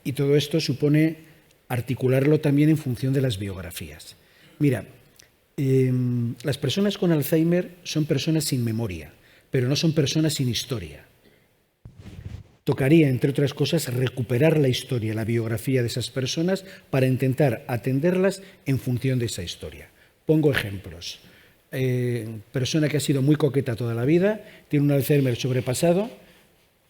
Y todo esto supone articularlo también en función de las biografías. Mira, las personas con Alzheimer son personas sin memoria, pero no son personas sin historia. Tocaría, entre otras cosas, recuperar la historia, la biografía de esas personas para intentar atenderlas en función de esa historia. Pongo ejemplos. Persona que ha sido muy coqueta toda la vida, tiene un Alzheimer sobrepasado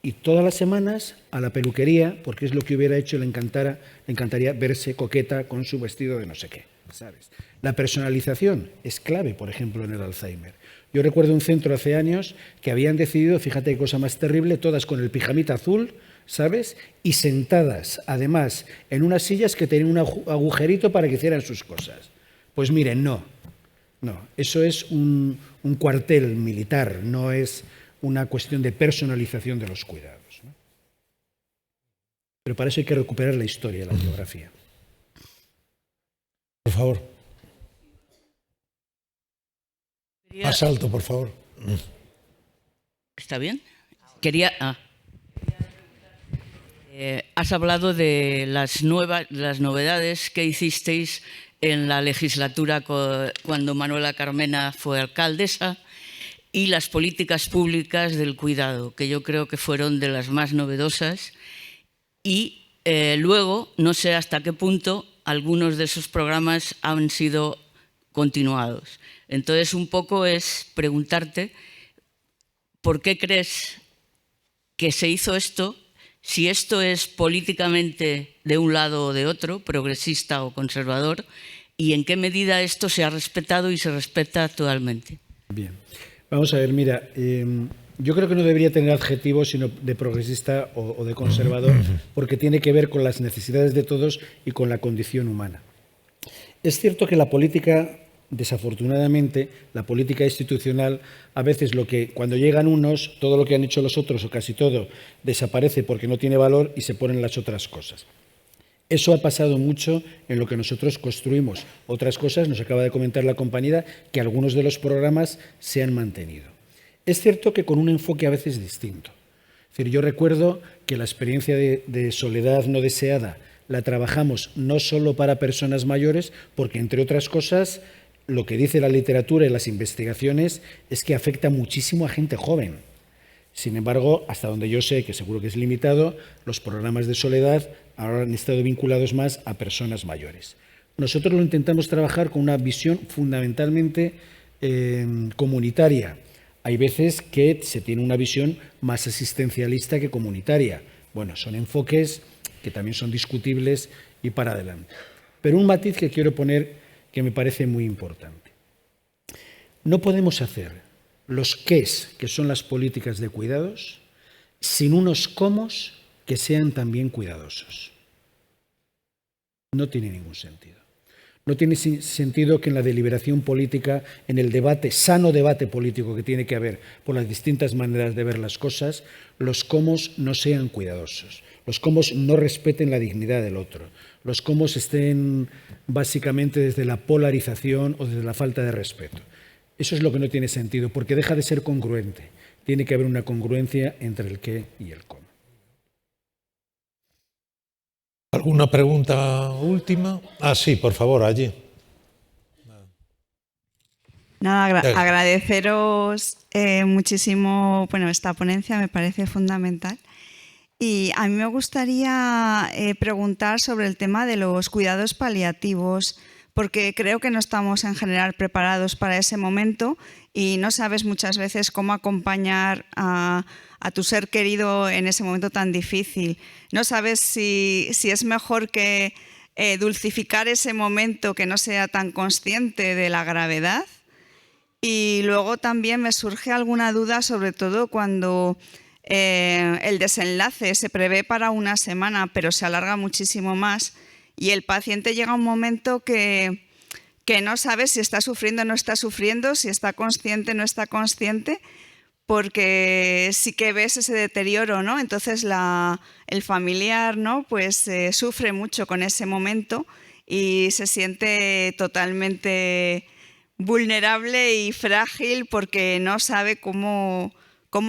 y todas las semanas a la peluquería, porque es lo que hubiera hecho, le encantaría verse coqueta con su vestido de no sé qué, ¿sabes? La personalización es clave, por ejemplo, en el Alzheimer. Yo recuerdo un centro hace años que habían decidido, fíjate qué cosa más terrible, todas con el pijamita azul, ¿sabes? Y sentadas, además, en unas sillas que tenían un agujerito para que hicieran sus cosas. Pues miren, no, eso es un cuartel militar, no es una cuestión de personalización de los cuidados, ¿no? Pero para eso hay que recuperar la historia, la geografía. Por favor. Más alto, por favor. ¿Está bien? Has hablado de las novedades que hicisteis en la legislatura cuando Manuela Carmena fue alcaldesa y las políticas públicas del cuidado, que yo creo que fueron de las más novedosas. Y luego, no sé hasta qué punto, algunos de esos programas han sido continuados. Entonces, un poco es preguntarte por qué crees que se hizo esto, si esto es políticamente de un lado o de otro, progresista o conservador, y en qué medida esto se ha respetado y se respeta actualmente. Bien, vamos a ver, mira, yo creo que no debería tener adjetivo sino de progresista o de conservador, porque tiene que ver con las necesidades de todos y con la condición humana. Es cierto que la política, desafortunadamente, la política institucional, a veces cuando llegan unos, todo lo que han hecho los otros o casi todo desaparece porque no tiene valor y se ponen las otras cosas. Eso ha pasado mucho en lo que nosotros construimos. Otras cosas, nos acaba de comentar la compañera, que algunos de los programas se han mantenido. Es cierto que con un enfoque a veces distinto. Es decir, yo recuerdo que la experiencia de soledad no deseada la trabajamos no solo para personas mayores, porque entre otras cosas lo que dice la literatura y las investigaciones es que afecta muchísimo a gente joven. Sin embargo, hasta donde yo sé, que seguro que es limitado, los programas de soledad ahora han estado vinculados más a personas mayores. Nosotros lo intentamos trabajar con una visión fundamentalmente comunitaria. Hay veces que se tiene una visión más asistencialista que comunitaria. Bueno, son enfoques que también son discutibles y para adelante. Pero un matiz que quiero poner que me parece muy importante. No podemos hacer los qués, que son las políticas de cuidados, sin unos cómos que sean también cuidadosos. No tiene ningún sentido. No tiene sentido que en la deliberación política, en el debate, sano debate político que tiene que haber por las distintas maneras de ver las cosas, los cómos no sean cuidadosos, los cómos no respeten la dignidad del otro, los cómos estén básicamente desde la polarización o desde la falta de respeto. Eso es lo que no tiene sentido, porque deja de ser congruente. Tiene que haber una congruencia entre el qué y el cómo. ¿Alguna pregunta última? Sí, por favor, allí. Nada, agradeceros muchísimo, esta ponencia me parece fundamental. Y a mí me gustaría preguntar sobre el tema de los cuidados paliativos, porque creo que no estamos en general preparados para ese momento y no sabes muchas veces cómo acompañar a tu ser querido en ese momento tan difícil. No sabes si es mejor que dulcificar ese momento, que no sea tan consciente de la gravedad. Y luego también me surge alguna duda, sobre todo cuando el desenlace se prevé para una semana, pero se alarga muchísimo más y el paciente llega a un momento que no sabe si está sufriendo o no está sufriendo, si está consciente o no está consciente, porque sí que ves ese deterioro, ¿no? Entonces el familiar, ¿no? Pues sufre mucho con ese momento y se siente totalmente vulnerable y frágil porque no sabe cómo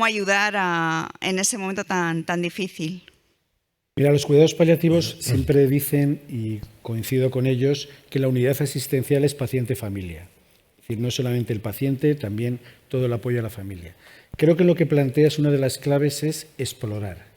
ayudar en ese momento tan difícil. Mira, los cuidados paliativos siempre dicen, y coincido con ellos, que la unidad asistencial es paciente-familia. Es decir, no solamente el paciente, también todo el apoyo a la familia. Creo que lo que planteas, una de las claves es explorar.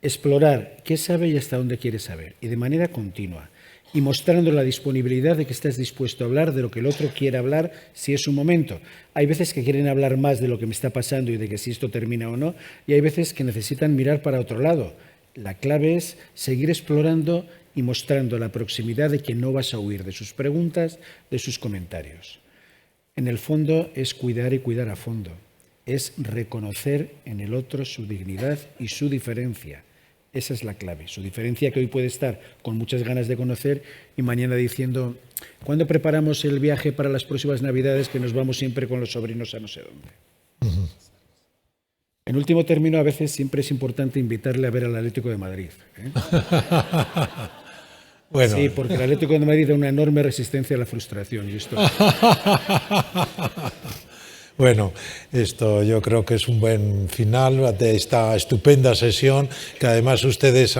Explorar qué sabe y hasta dónde quiere saber, y de manera continua. Y mostrando la disponibilidad de que estás dispuesto a hablar de lo que el otro quiere hablar si es su momento. Hay veces que quieren hablar más de lo que me está pasando y de que si esto termina o no, y hay veces que necesitan mirar para otro lado. La clave es seguir explorando y mostrando la proximidad de que no vas a huir de sus preguntas, de sus comentarios. En el fondo es cuidar y cuidar a fondo. Es reconocer en el otro su dignidad y su diferencia. Esa es la clave. Su diferencia, que hoy puede estar con muchas ganas de conocer y mañana diciendo, ¿cuándo preparamos el viaje para las próximas Navidades que nos vamos siempre con los sobrinos a no sé dónde? En último término, a veces siempre es importante invitarle a ver al Atlético de Madrid. Bueno. Sí, porque el Atlético de Madrid da una enorme resistencia a la frustración. Y esto... Bueno, esto yo creo que es un buen final de esta estupenda sesión, que además ustedes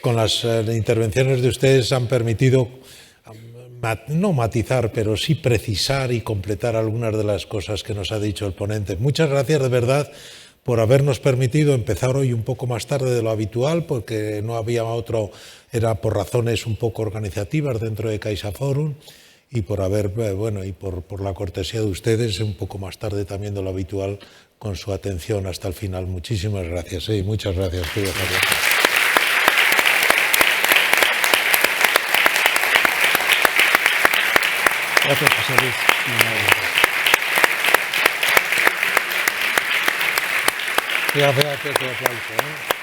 con las intervenciones de ustedes han permitido no matizar, pero sí precisar y completar algunas de las cosas que nos ha dicho el ponente. Muchas gracias de verdad por habernos permitido empezar hoy un poco más tarde de lo habitual, porque no había otro, era por razones un poco organizativas dentro de CaixaForum, y por haber, bueno, y por la cortesía de ustedes, un poco más tarde también de lo habitual, con su atención hasta el final. Muchísimas gracias, muchas gracias, Julio Javier. Gracias, José Luis. Fíjate qué aplauso,